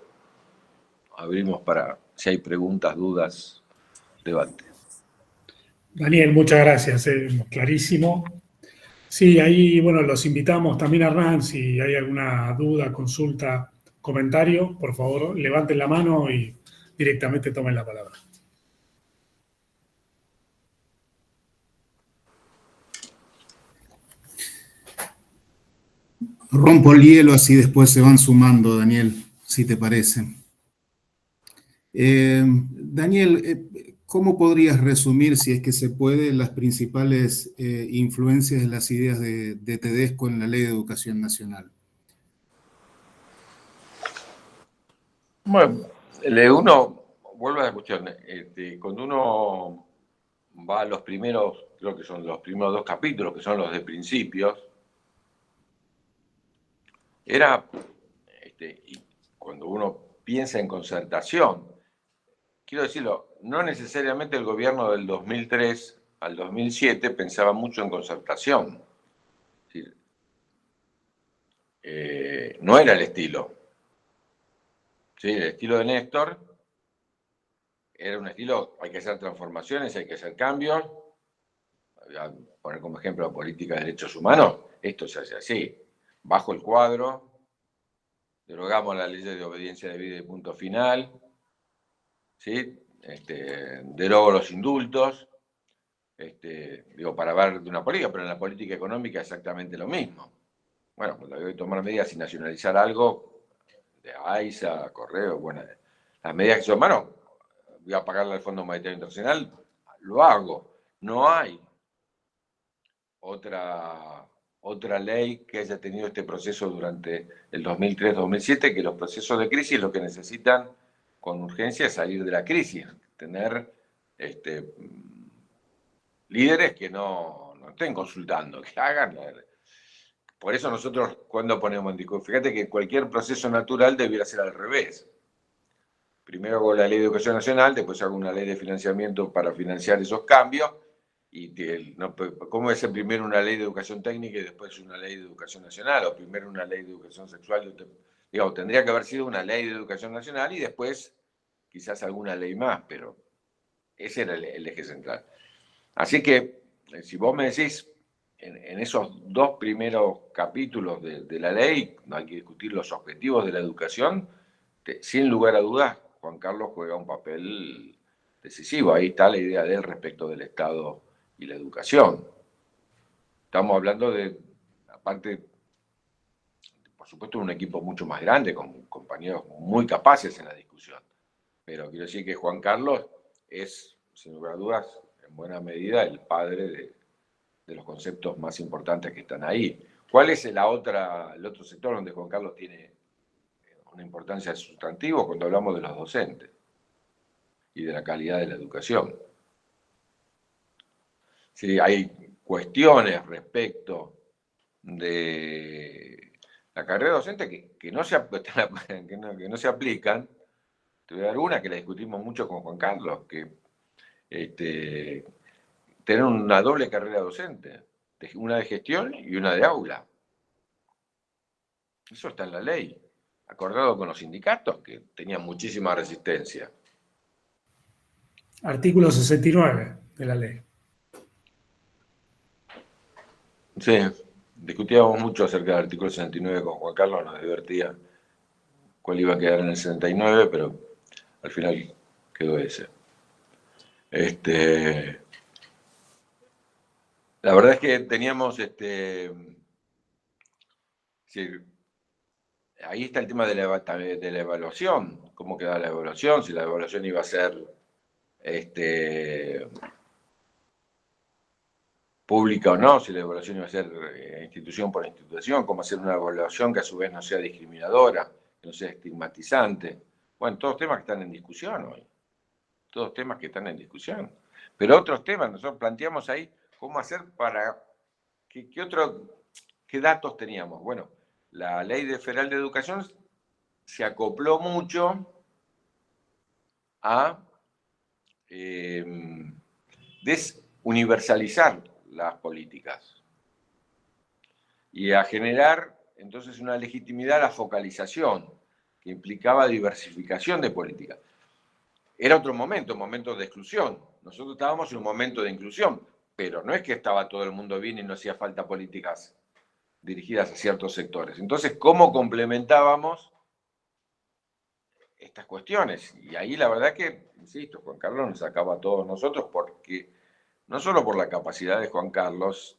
Speaker 1: abrimos para, si hay preguntas, dudas, debate.
Speaker 2: Daniel, muchas gracias, clarísimo. Sí, ahí, bueno, los invitamos también a Hernán, si hay alguna duda, consulta, comentario, por favor, levanten la mano y directamente tomen la palabra.
Speaker 3: Rompo el hielo, así después se van sumando, Daniel, si te parece. Daniel, ¿cómo podrías resumir, si es que se puede, las principales influencias de las ideas de Tedesco en la Ley de Educación Nacional?
Speaker 1: Bueno, uno, vuelvo a la cuestión, cuando uno va a los primeros, creo que son los primeros 2 capítulos, que son los de principios, era, y cuando uno piensa en concertación, quiero decirlo, no necesariamente el gobierno del 2003 al 2007 pensaba mucho en concertación. Es decir, no era el estilo. ¿Sí? El estilo de Néstor era un estilo, hay que hacer transformaciones, hay que hacer cambios. Voy a poner como ejemplo la política de derechos humanos. Esto se hace así. Bajo el cuadro, derogamos la ley de obediencia debida y punto final. ¿Sí? Derogo los indultos. Digo, para hablar de una política, pero en la política económica es exactamente lo mismo. Bueno, cuando hay que tomar medidas y nacionalizar algo, de AISA, Correo, bueno, las medidas que son, bueno, voy a pagarle al Fondo Monetario Internacional, lo hago. No hay otra ley que haya tenido este proceso durante el 2003-2007, que los procesos de crisis lo que necesitan con urgencia es salir de la crisis, tener líderes que no estén consultando, que hagan. Por eso nosotros cuando ponemos en discusión, fíjate que cualquier proceso natural debiera ser al revés. Primero hago la ley de educación nacional, después hago una ley de financiamiento para financiar esos cambios. Y ¿cómo es primero una ley de educación técnica y después una ley de educación nacional? O primero una ley de educación sexual. Digamos, tendría que haber sido una ley de educación nacional y después quizás alguna ley más, pero ese era el eje central. Así que, si vos me decís, en esos 2 primeros capítulos de la ley, hay que discutir los objetivos de la educación, sin lugar a dudas, Juan Carlos juega un papel decisivo. Ahí está la idea de él respecto del Estado y la educación. Estamos hablando de, aparte, por supuesto, un equipo mucho más grande, con compañeros muy capaces en la discusión. Pero quiero decir que Juan Carlos es, sin lugar a dudas, en buena medida el padre de los conceptos más importantes que están ahí. ¿Cuál es el otro sector donde Juan Carlos tiene una importancia sustantiva cuando hablamos de los docentes y de la calidad de la educación? Sí, hay cuestiones respecto de la carrera docente que no se aplican. Te voy a dar una que la discutimos mucho con Juan Carlos, que tener una doble carrera docente, una de gestión y una de aula. Eso está en la ley, acordado con los sindicatos, que tenían muchísima resistencia.
Speaker 2: Artículo 69 de la ley.
Speaker 1: Sí, discutíamos mucho acerca del artículo 69 con Juan Carlos, nos divertía cuál iba a quedar en el 69, pero al final quedó ese. La verdad es que teníamos, ahí está el tema de la evaluación. ¿Cómo queda la evaluación? Si la evaluación iba a ser pública o no, si la evaluación iba a ser institución por institución, cómo hacer una evaluación que a su vez no sea discriminadora, que no sea estigmatizante. Bueno, todos temas que están en discusión hoy. Todos temas que están en discusión. Pero otros temas, nosotros planteamos ahí cómo hacer para... ¿Qué datos teníamos? Bueno, la Ley Federal de Educación se acopló mucho a desuniversalizar las políticas y a generar entonces una legitimidad a la focalización que implicaba diversificación de políticas. Era otro momento, un momento de exclusión. Nosotros estábamos en un momento de inclusión, pero no es que estaba todo el mundo bien y no hacía falta políticas dirigidas a ciertos sectores. Entonces, ¿cómo complementábamos estas cuestiones? Y ahí la verdad que, insisto, Juan Carlos nos sacaba a todos nosotros porque, no solo por la capacidad de Juan Carlos,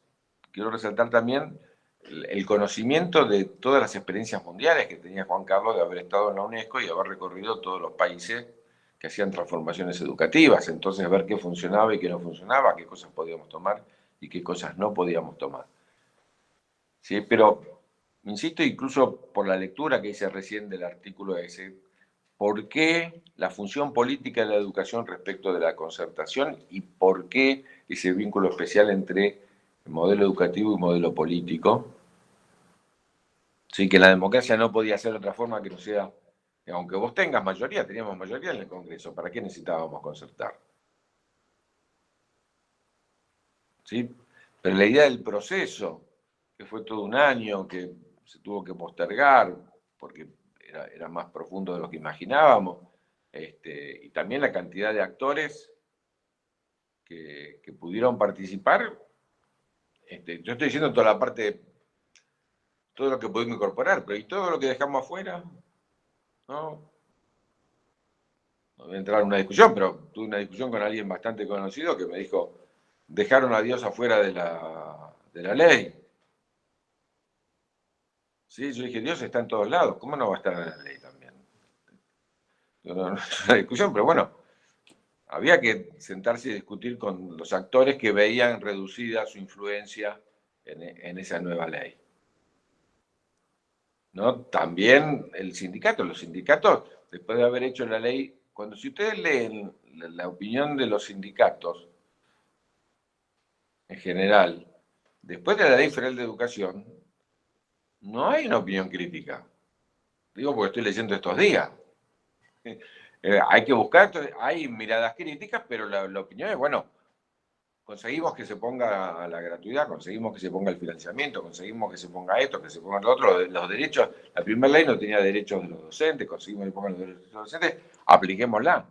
Speaker 1: quiero resaltar también el conocimiento de todas las experiencias mundiales que tenía Juan Carlos de haber estado en la UNESCO y haber recorrido todos los países que hacían transformaciones educativas, entonces ver qué funcionaba y qué no funcionaba, qué cosas podíamos tomar y qué cosas no podíamos tomar. ¿Sí? Pero, insisto, incluso por la lectura que hice recién del artículo ese, ¿por qué la función política de la educación respecto de la concertación y por qué ese vínculo especial entre el modelo educativo y modelo político? Sí, que la democracia no podía ser de otra forma que no sea, que aunque vos tengas mayoría, teníamos mayoría en el Congreso, ¿para qué necesitábamos concertar? ¿Sí? Pero la idea del proceso, que fue todo un año, que se tuvo que postergar, porque era más profundo de lo que imaginábamos, y también la cantidad de actores que pudieron participar. Yo estoy diciendo toda la parte, todo lo que pudimos incorporar, pero ¿y todo lo que dejamos afuera? No voy a entrar en una discusión, pero tuve una discusión con alguien bastante conocido que me dijo, dejaron a Dios afuera de la ley. Sí, yo dije, Dios está en todos lados, ¿cómo no va a estar en la ley también? No es una discusión, pero bueno, había que sentarse y discutir con los actores que veían reducida su influencia en esa nueva ley. ¿No? También los sindicatos, después de haber hecho la ley, si ustedes leen la opinión de los sindicatos en general, después de la Ley Federal de Educación, no hay una opinión crítica. Digo porque estoy leyendo estos días. Hay que buscar, hay miradas críticas, pero la opinión es, bueno, conseguimos que se ponga la gratuidad, conseguimos que se ponga el financiamiento, conseguimos que se ponga esto, que se ponga lo otro, los derechos. La primera ley no tenía derechos de los docentes, conseguimos que pongan los derechos de los docentes, apliquémosla.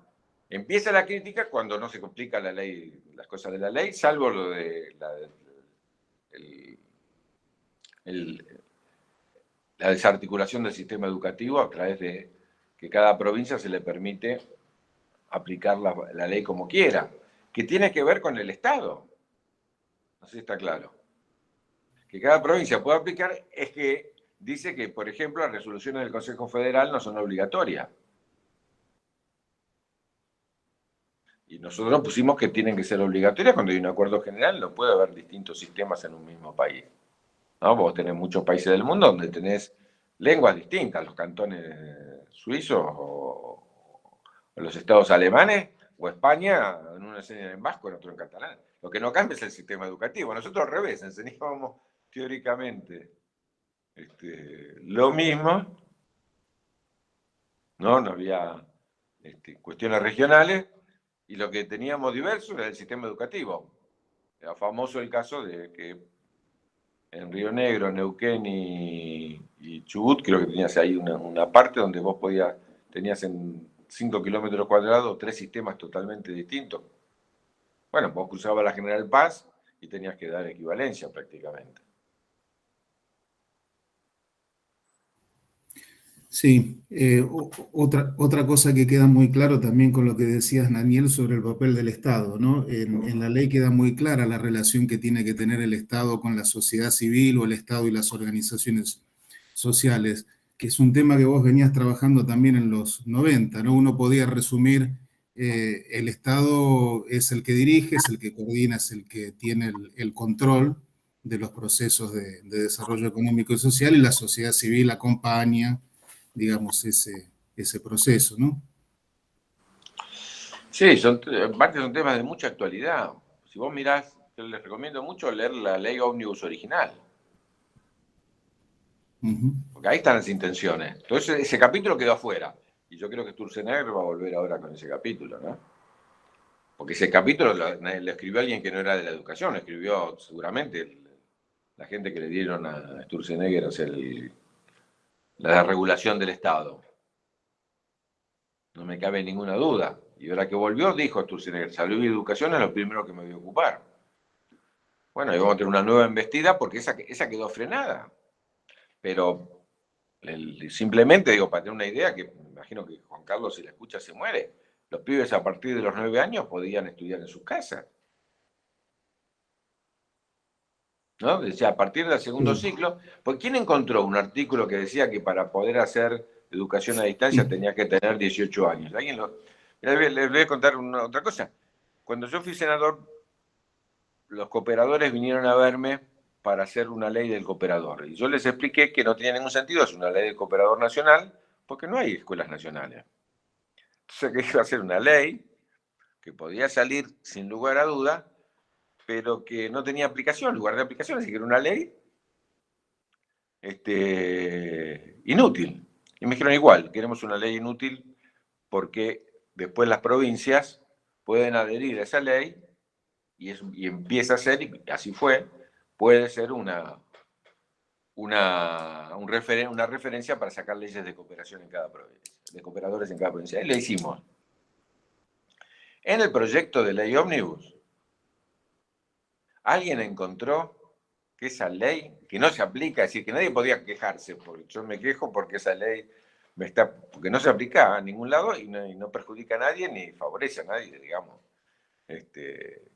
Speaker 1: Empieza la crítica cuando no se complica la ley, las cosas de la ley, salvo lo de la desarticulación del sistema educativo a través de que cada provincia se le permite aplicar la ley como quiera, que tiene que ver con el Estado. No sé si está claro. Que cada provincia pueda aplicar es que dice que, por ejemplo, las resoluciones del Consejo Federal no son obligatorias. Y nosotros pusimos que tienen que ser obligatorias cuando hay un acuerdo general, no puede haber distintos sistemas en un mismo país. ¿No? Vos tenés muchos países del mundo donde tenés lenguas distintas, los cantones suizos o los estados alemanes, o España, en uno enseñan en vasco, en otro en catalán. Lo que no cambia es el sistema educativo. Nosotros al revés, enseñábamos teóricamente lo mismo, no había cuestiones regionales, y lo que teníamos diverso era el sistema educativo. Era famoso el caso de que en Río Negro, Neuquén y Chubut, creo que tenías ahí una parte donde vos tenías en 5 kilómetros cuadrados 3 sistemas totalmente distintos. Bueno, vos cruzabas la General Paz y tenías que dar equivalencia prácticamente.
Speaker 3: Sí, otra cosa que queda muy claro también con lo que decías, Daniel, sobre el papel del Estado, ¿no? En la ley queda muy clara la relación que tiene que tener el Estado con la sociedad civil o el Estado y las organizaciones sociales. que es un tema que vos venías trabajando también en los 90, ¿no? Uno podía resumir, el Estado es el que dirige, es el que coordina, es el que tiene el control de los procesos de desarrollo económico y social, y la sociedad civil acompaña, digamos, ese proceso, ¿no?
Speaker 1: Sí, aparte son temas de mucha actualidad. Si vos mirás, yo les recomiendo mucho leer la ley Ómnibus original, porque ahí están las intenciones. Entonces ese capítulo quedó afuera, y yo creo que Sturzenegger va a volver ahora con ese capítulo, ¿no? Porque ese capítulo lo escribió alguien que no era de la educación, lo escribió seguramente la gente que le dieron a Sturzenegger, o sea, la regulación del Estado. No me cabe ninguna duda. Y ahora que volvió, dijo Sturzenegger, salud y educación es lo primero que me voy a ocupar. Bueno, y vamos a tener una nueva embestida porque esa quedó frenada. Pero simplemente, digo, para tener una idea, que me imagino que Juan Carlos, si la escucha, se muere. Los pibes a partir de los 9 años podían estudiar en sus casas. ¿No? Decía, a partir del segundo ciclo, pues ¿quién encontró un artículo que decía que para poder hacer educación a distancia tenía que tener 18 años? Les voy a contar otra cosa. Cuando yo fui senador, los cooperadores vinieron a verme para hacer una ley del cooperador. Y yo les expliqué que no tenía ningún sentido hacer una ley del cooperador nacional, porque no hay escuelas nacionales. Entonces, que iba a hacer una ley que podía salir sin lugar a duda, pero que no tenía aplicación, lugar de aplicación, así que era una ley inútil. Y me dijeron igual, queremos una ley inútil porque después las provincias pueden adherir a esa ley y empieza a ser, y así fue, puede ser una referencia para sacar leyes de cooperación en cada provincia, de cooperadores en cada provincia. Y lo hicimos. En el proyecto de ley Ómnibus, alguien encontró que esa ley, que no se aplica, es decir, que nadie podía quejarse, porque yo me quejo porque esa ley porque no se aplica a ningún lado y no perjudica a nadie ni favorece a nadie, digamos.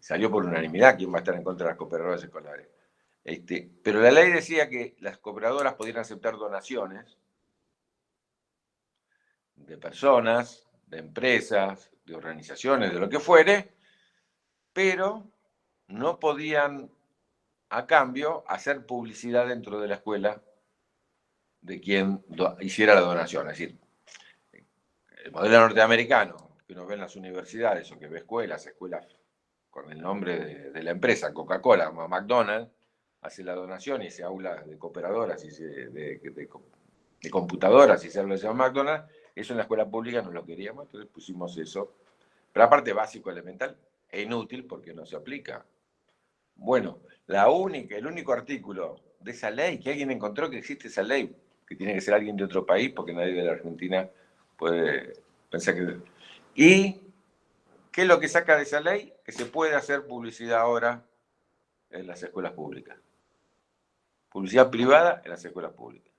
Speaker 1: Salió por unanimidad quién va a estar en contra de las cooperadoras escolares. Pero la ley decía que las cooperadoras podían aceptar donaciones de personas, de empresas, de organizaciones, de lo que fuere, pero no podían, a cambio, hacer publicidad dentro de la escuela de quien hiciera la donación. Es decir, el modelo norteamericano que uno ve en las universidades o que ve escuelas con el nombre de la empresa, Coca-Cola, como McDonald's, hace la donación y se habla de cooperadoras y de computadoras y se habla de McDonald's. Eso en la escuela pública no lo queríamos, entonces pusimos eso. Pero aparte básico, elemental, e inútil porque no se aplica. Bueno, el único artículo de esa ley, que alguien encontró que existe esa ley, que tiene que ser alguien de otro país, porque nadie de la Argentina puede pensar que... ¿Y qué es lo que saca de esa ley? Que se puede hacer publicidad ahora en las escuelas públicas. Publicidad privada en las escuelas públicas.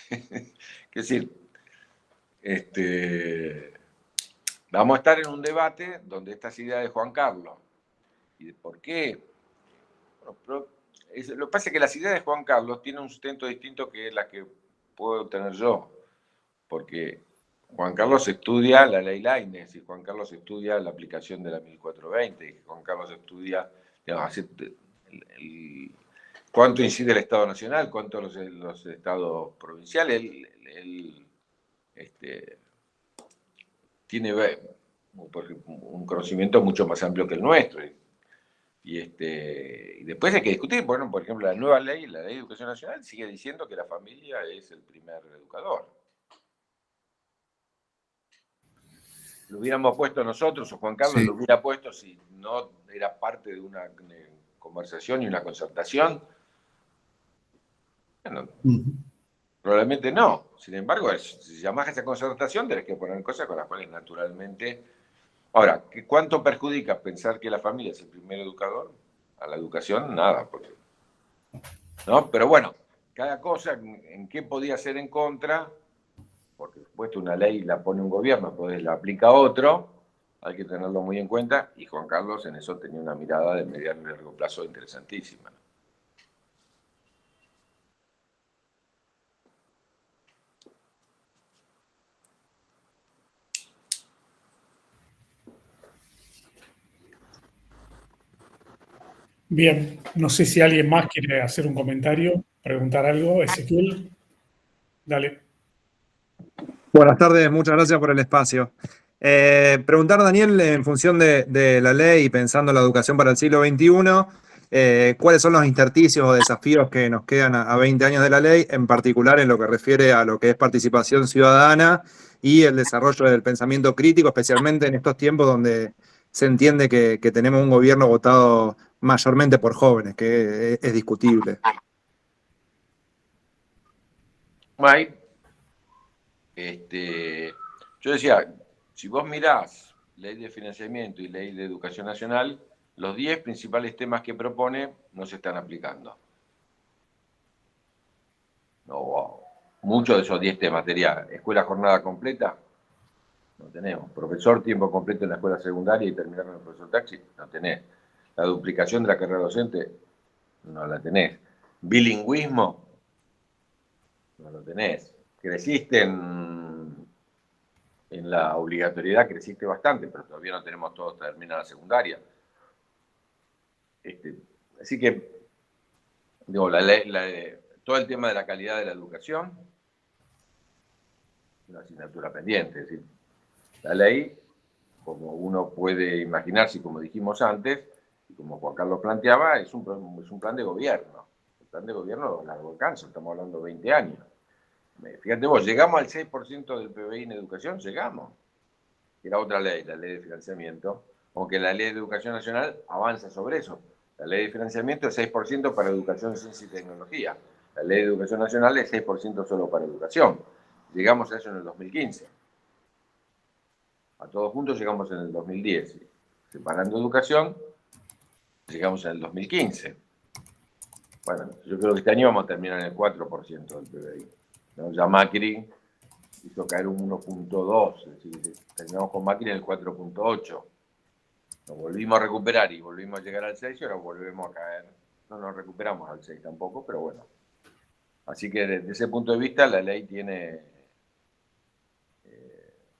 Speaker 1: Es decir, vamos a estar en un debate donde estas ideas de Juan Carlos y de por qué... Bueno, lo que pasa es que las ideas de Juan Carlos tienen un sustento distinto que la que puedo tener yo, porque Juan Carlos estudia la ley Lainez y Juan Carlos estudia la aplicación de la 1420 y Juan Carlos estudia, digamos, cuánto incide el Estado Nacional, cuánto los estados provinciales. Él tiene un conocimiento mucho más amplio que el nuestro. Y después hay que discutir, bueno, por ejemplo, la nueva ley, la ley de educación nacional, sigue diciendo que la familia es el primer educador. Lo hubiéramos puesto nosotros, o Juan Carlos lo hubiera puesto si no era parte de una conversación y una concertación. Bueno, probablemente no. Sin embargo, si llamás a esa concertación, tenés que poner cosas con las cuales naturalmente... Ahora, ¿cuánto perjudica pensar que la familia es el primer educador? A la educación, nada. ¿No? Pero bueno, cada cosa en qué podía ser en contra, porque después una ley la pone un gobierno, pues la aplica otro, hay que tenerlo muy en cuenta, y Juan Carlos en eso tenía una mirada de mediano y largo plazo interesantísima.
Speaker 2: Bien, no sé si alguien más quiere hacer un comentario, preguntar algo. Ezequiel, dale.
Speaker 4: Buenas tardes, muchas gracias por el espacio. Preguntar, Daniel, en función de la ley y pensando en la educación para el siglo XXI, ¿cuáles son los intersticios o desafíos que nos quedan a 20 años de la ley, en particular en lo que refiere a lo que es participación ciudadana y el desarrollo del pensamiento crítico, especialmente en estos tiempos donde se entiende que tenemos un gobierno votado mayormente por jóvenes, que es discutible?
Speaker 1: Mike, yo decía, si vos mirás ley de financiamiento y ley de educación nacional, los 10 principales temas que propone no se están aplicando. No, muchos de esos 10 temas sería escuela jornada completa, no tenemos. Profesor tiempo completo en la escuela secundaria y terminar con el profesor taxi, no tenés. La duplicación de la carrera docente, no la tenés. Bilingüismo, no lo tenés. Creciste en la obligatoriedad, creciste bastante, pero todavía no tenemos todos terminada la secundaria. Así que, digo, todo el tema de la calidad de la educación, una asignatura pendiente. Es decir, la ley, como uno puede imaginarse, como dijimos antes, y como Juan Carlos planteaba, es un plan de gobierno. Un plan de gobierno de largo alcance, estamos hablando de 20 años. Fíjate vos, llegamos al 6% del PBI en educación, llegamos. Era otra ley, la ley de financiamiento, aunque la ley de educación nacional avanza sobre eso. La ley de financiamiento es 6% para educación, ciencia y tecnología. La ley de educación nacional es 6% solo para educación. Llegamos a eso en el 2015. A todos juntos llegamos en el 2010. Separando educación, llegamos en el 2015. Bueno, yo creo que este año vamos a terminar en el 4% del PBI. ¿No? Ya Macri hizo caer un 1.2, es decir, terminamos con Macri en el 4.8. Nos volvimos a recuperar y volvimos a llegar al 6 y ahora volvemos a caer. No nos recuperamos al 6 tampoco, pero bueno. Así que desde ese punto de vista la ley tiene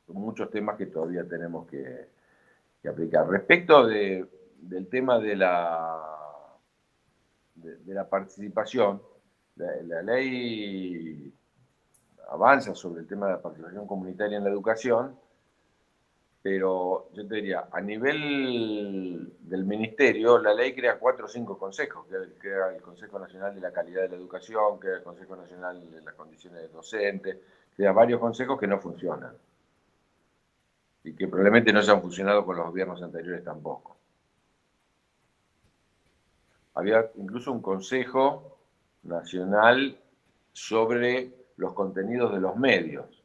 Speaker 1: muchos temas que todavía tenemos que aplicar. Respecto del tema de la participación, la ley avanza sobre el tema de la participación comunitaria en la educación, pero yo te diría, a nivel del ministerio, la ley crea 4 o 5 consejos, crea el Consejo Nacional de la Calidad de la Educación, crea el Consejo Nacional de las Condiciones de Docentes, crea varios consejos que no funcionan y que probablemente no hayan funcionado con los gobiernos anteriores tampoco. Había incluso un Consejo Nacional sobre los contenidos de los medios,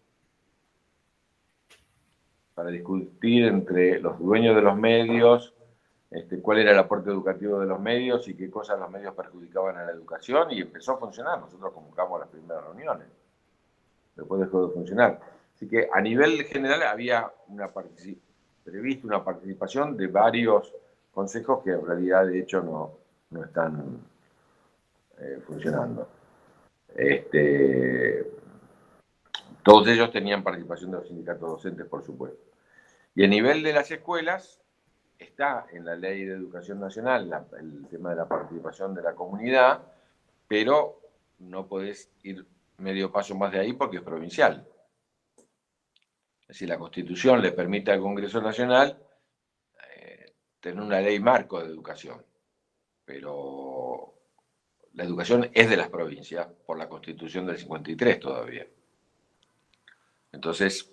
Speaker 1: para discutir entre los dueños de los medios cuál era el aporte educativo de los medios y qué cosas los medios perjudicaban a la educación, y empezó a funcionar. Nosotros convocamos las primeras reuniones, después dejó de funcionar. Así que a nivel general había previsto una participación de varios consejos que en realidad de hecho no están funcionando. Todos ellos tenían participación de los sindicatos docentes, por supuesto. Y a nivel de las escuelas, está en la Ley de Educación Nacional el tema de la participación de la comunidad, pero no podés ir medio paso más de ahí porque es provincial. Es decir, la Constitución le permite al Congreso Nacional tener una ley marco de educación, pero la educación es de las provincias por la Constitución del 53 todavía. Entonces,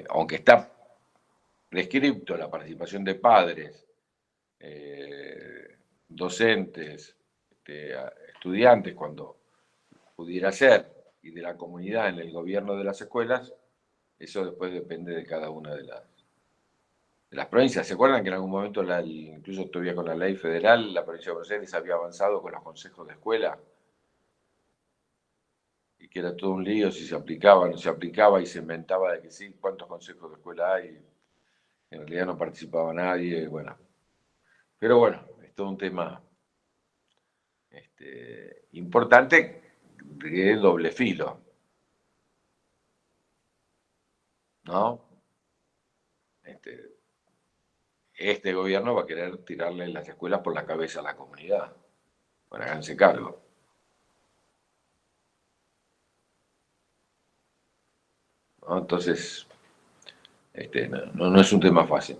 Speaker 1: aunque está prescripto la participación de padres, docentes, estudiantes, cuando pudiera ser, y de la comunidad en el gobierno de las escuelas, eso después depende de cada una de las provincias. ¿Se acuerdan que en algún momento, incluso todavía con la ley federal, la provincia de Buenos Aires había avanzado con los consejos de escuela? Y que era todo un lío si se aplicaba o no se aplicaba, y se inventaba de que sí, cuántos consejos de escuela hay. En realidad no participaba nadie, bueno. Pero bueno, es todo un tema importante de doble filo, ¿no? este gobierno va a querer tirarle las escuelas por la cabeza a la comunidad. Bueno, háganse cargo. ¿No? Entonces, no es un tema fácil.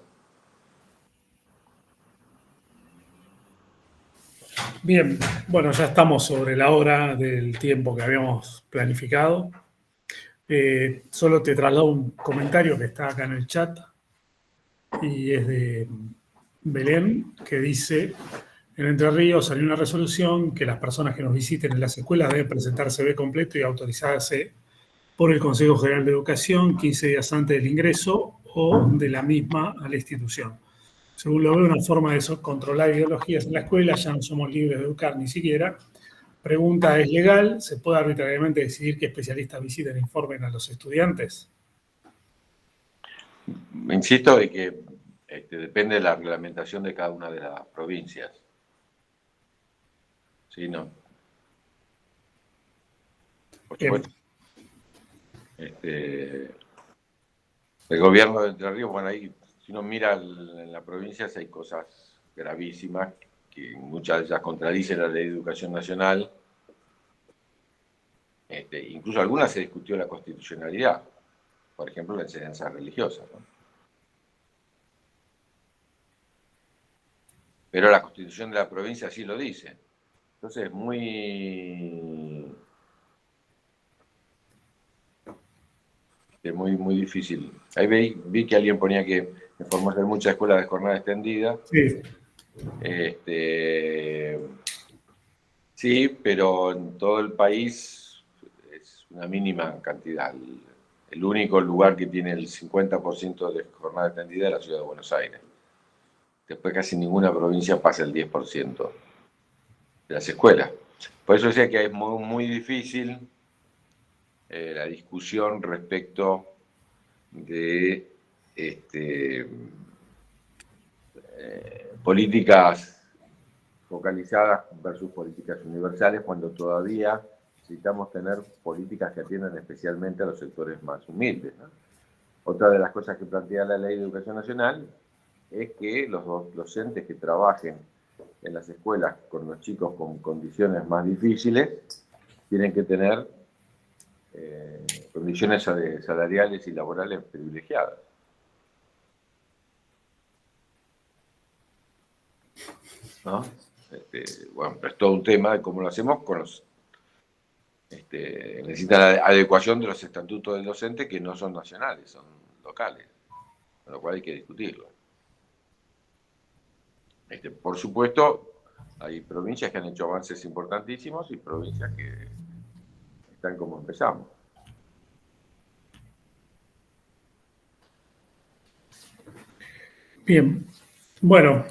Speaker 2: Bien, bueno, ya estamos sobre la hora del tiempo que habíamos planificado. Solo te traslado un comentario que está acá en el chat y es de Belén, que dice: en Entre Ríos salió una resolución que las personas que nos visiten en las escuelas deben presentar CV completo y autorizarse por el Consejo General de Educación 15 días antes del ingreso o de la misma a la institución. Según lo veo, una forma de controlar ideologías en la escuela, ya no somos libres de educar ni siquiera. Pregunta: ¿es legal? ¿Se puede arbitrariamente decidir qué especialistas visiten e informen a los estudiantes?
Speaker 1: Insisto de que depende de la reglamentación de cada una de las provincias. Sí, no. Por supuesto. El gobierno de Entre Ríos, bueno, ahí, si uno mira en la provincia, hay cosas gravísimas que muchas de ellas contradicen la ley de educación nacional. Incluso algunas se discutió la constitucionalidad. Por ejemplo, la enseñanza religiosa, ¿no? Pero la Constitución de la provincia sí lo dice. Entonces es muy difícil. Ahí vi que alguien ponía que informarse de muchas escuelas de jornada extendida.
Speaker 2: Sí.
Speaker 1: Sí, pero en todo el país es una mínima cantidad. El único lugar que tiene el 50% de jornada extendida es la ciudad de Buenos Aires. Después casi ninguna provincia pasa el 10% de las escuelas. Por eso decía que es muy difícil la discusión respecto de políticas focalizadas versus políticas universales, cuando todavía necesitamos tener políticas que atiendan especialmente a los sectores más humildes, ¿no? Otra de las cosas que plantea la Ley de Educación Nacional es que los docentes que trabajen en las escuelas con los chicos con condiciones más difíciles tienen que tener condiciones salariales y laborales privilegiadas. ¿No? Bueno, pero es todo un tema de cómo lo hacemos con los... necesita la adecuación de los estatutos del docente, que no son nacionales, son locales, con lo cual hay que discutirlo. Por supuesto, hay provincias que han hecho avances importantísimos y provincias que están como empezamos.
Speaker 2: Bien, bueno,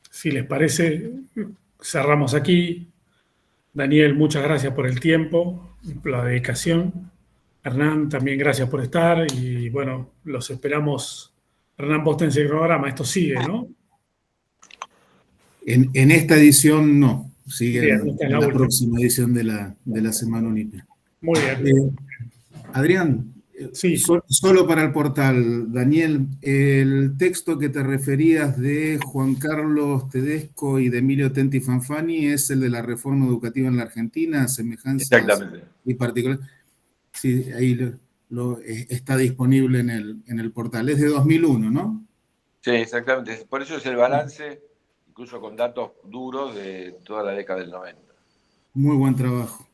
Speaker 2: si les parece, cerramos aquí. Daniel, muchas gracias por el tiempo, por la dedicación. Hernán, también gracias por estar y bueno, los esperamos. Hernán, vos tenés el programa, esto sigue, ¿no?
Speaker 3: En esta edición no, sigue
Speaker 2: Bien, esta es
Speaker 3: en
Speaker 2: la
Speaker 3: la
Speaker 2: última.
Speaker 3: próxima edición de la Semana Unipia.
Speaker 2: Muy bien.
Speaker 3: Adrián,
Speaker 2: Sí.
Speaker 3: solo para el portal, Daniel, el texto que te referías de Juan Carlos Tedesco y de Emilio Tenti Fanfani es el de la reforma educativa en la Argentina, semejanzas
Speaker 1: Exactamente.
Speaker 3: y particulares. Sí, ahí está disponible en el portal. Es de 2001, ¿no?
Speaker 1: Sí, exactamente. Por eso es el balance, incluso con datos duros, de toda la década del 90.
Speaker 3: Muy buen trabajo.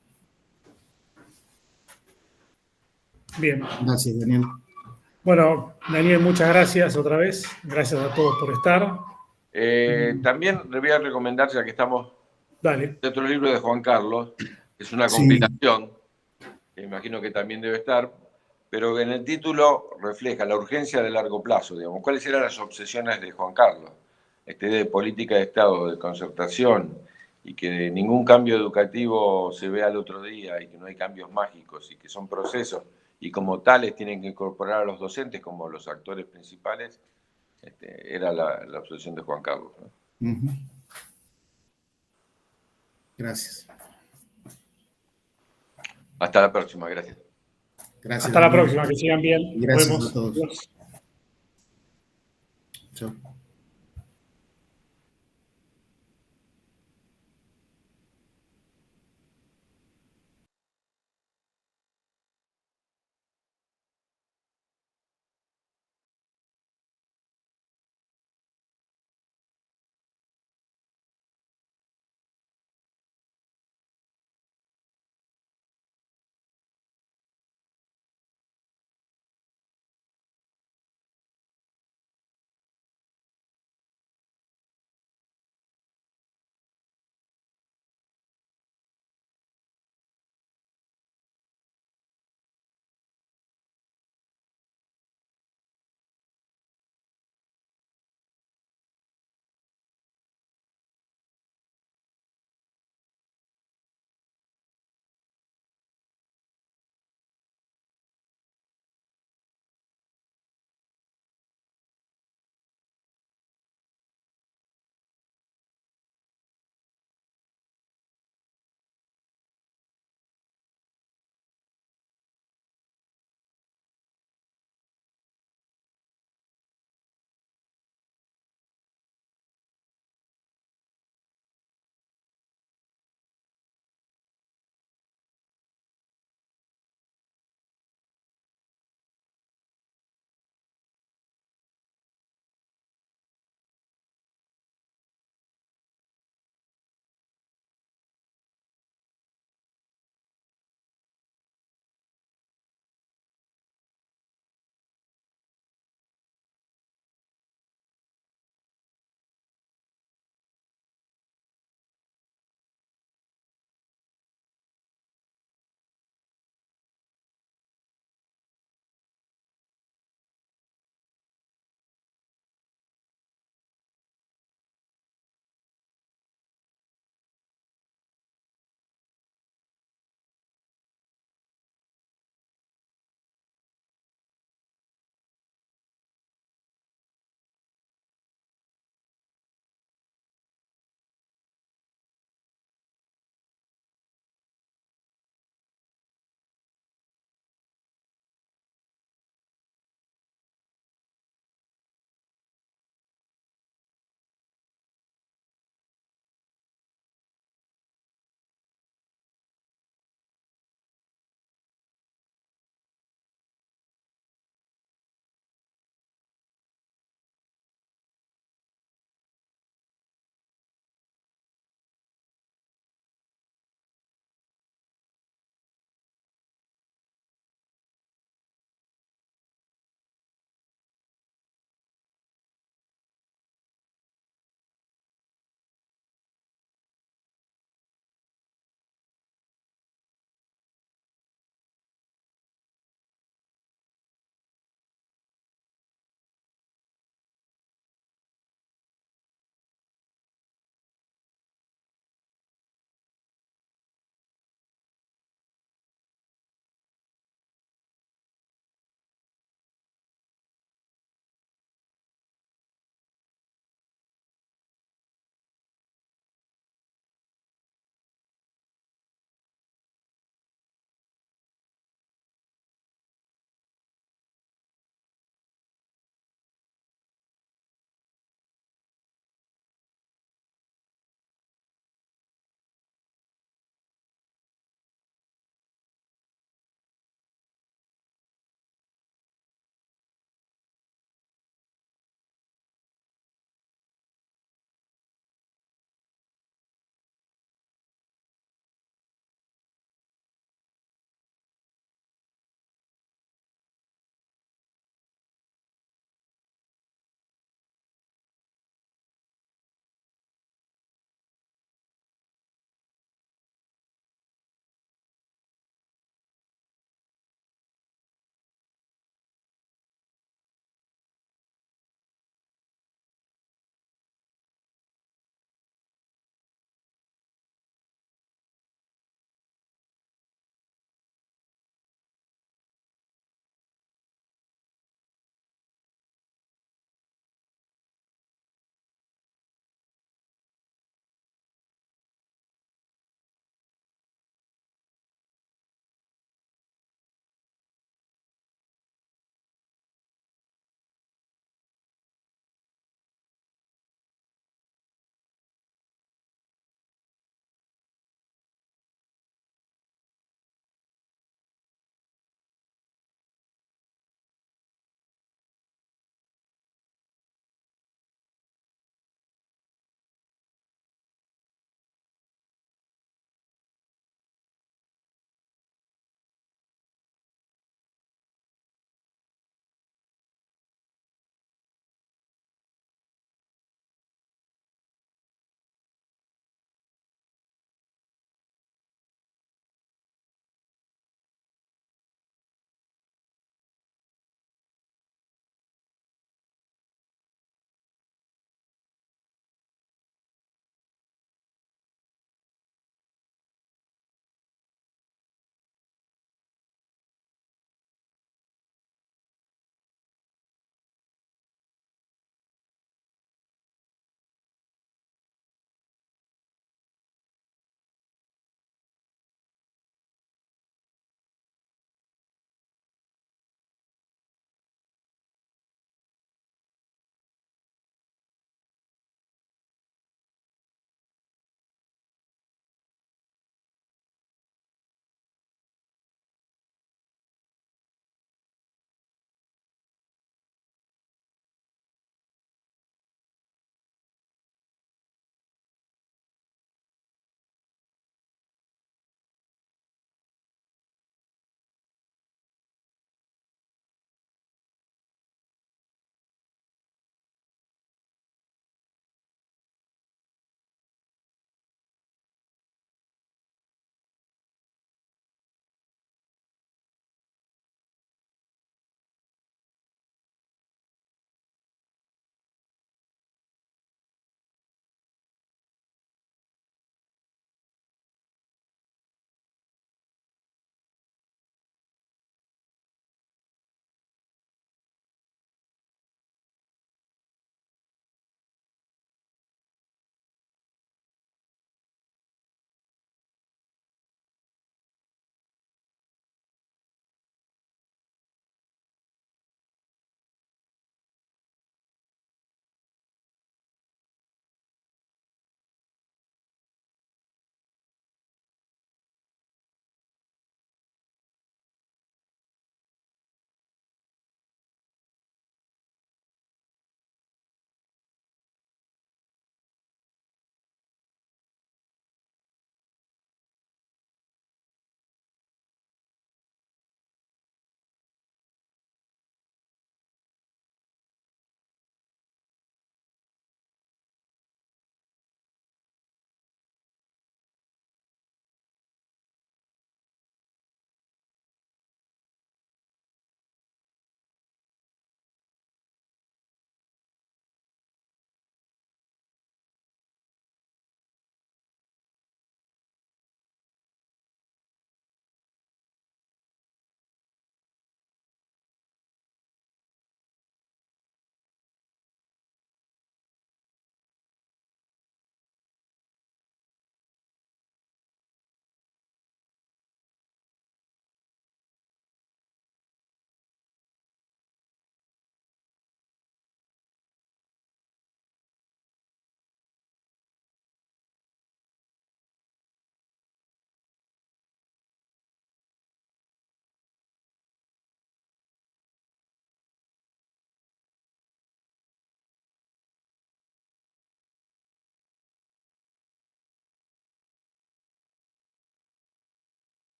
Speaker 2: Bien.
Speaker 3: Gracias, Daniel.
Speaker 2: Bueno, Daniel, muchas gracias otra vez. Gracias a todos por estar.
Speaker 1: También le voy a recomendar, ya que estamos,
Speaker 2: Dale.
Speaker 1: otro libro de Juan Carlos, es una
Speaker 3: Sí.
Speaker 1: compilación, que imagino que también debe estar, pero en el título refleja la urgencia de largo plazo, digamos, cuáles eran las obsesiones de Juan Carlos, de política de Estado, de concertación, y que ningún cambio educativo se ve al otro día, y que no hay cambios mágicos, y que son procesos, y como tales tienen que incorporar a los docentes como los actores principales. Era la obsesión de Juan Carlos, ¿no?
Speaker 3: Uh-huh. Gracias.
Speaker 1: Hasta la próxima, gracias.
Speaker 2: Hasta la próxima, que sigan bien.
Speaker 3: Gracias
Speaker 2: Nos vemos.
Speaker 3: a todos.
Speaker 2: Adiós.
Speaker 3: Chao.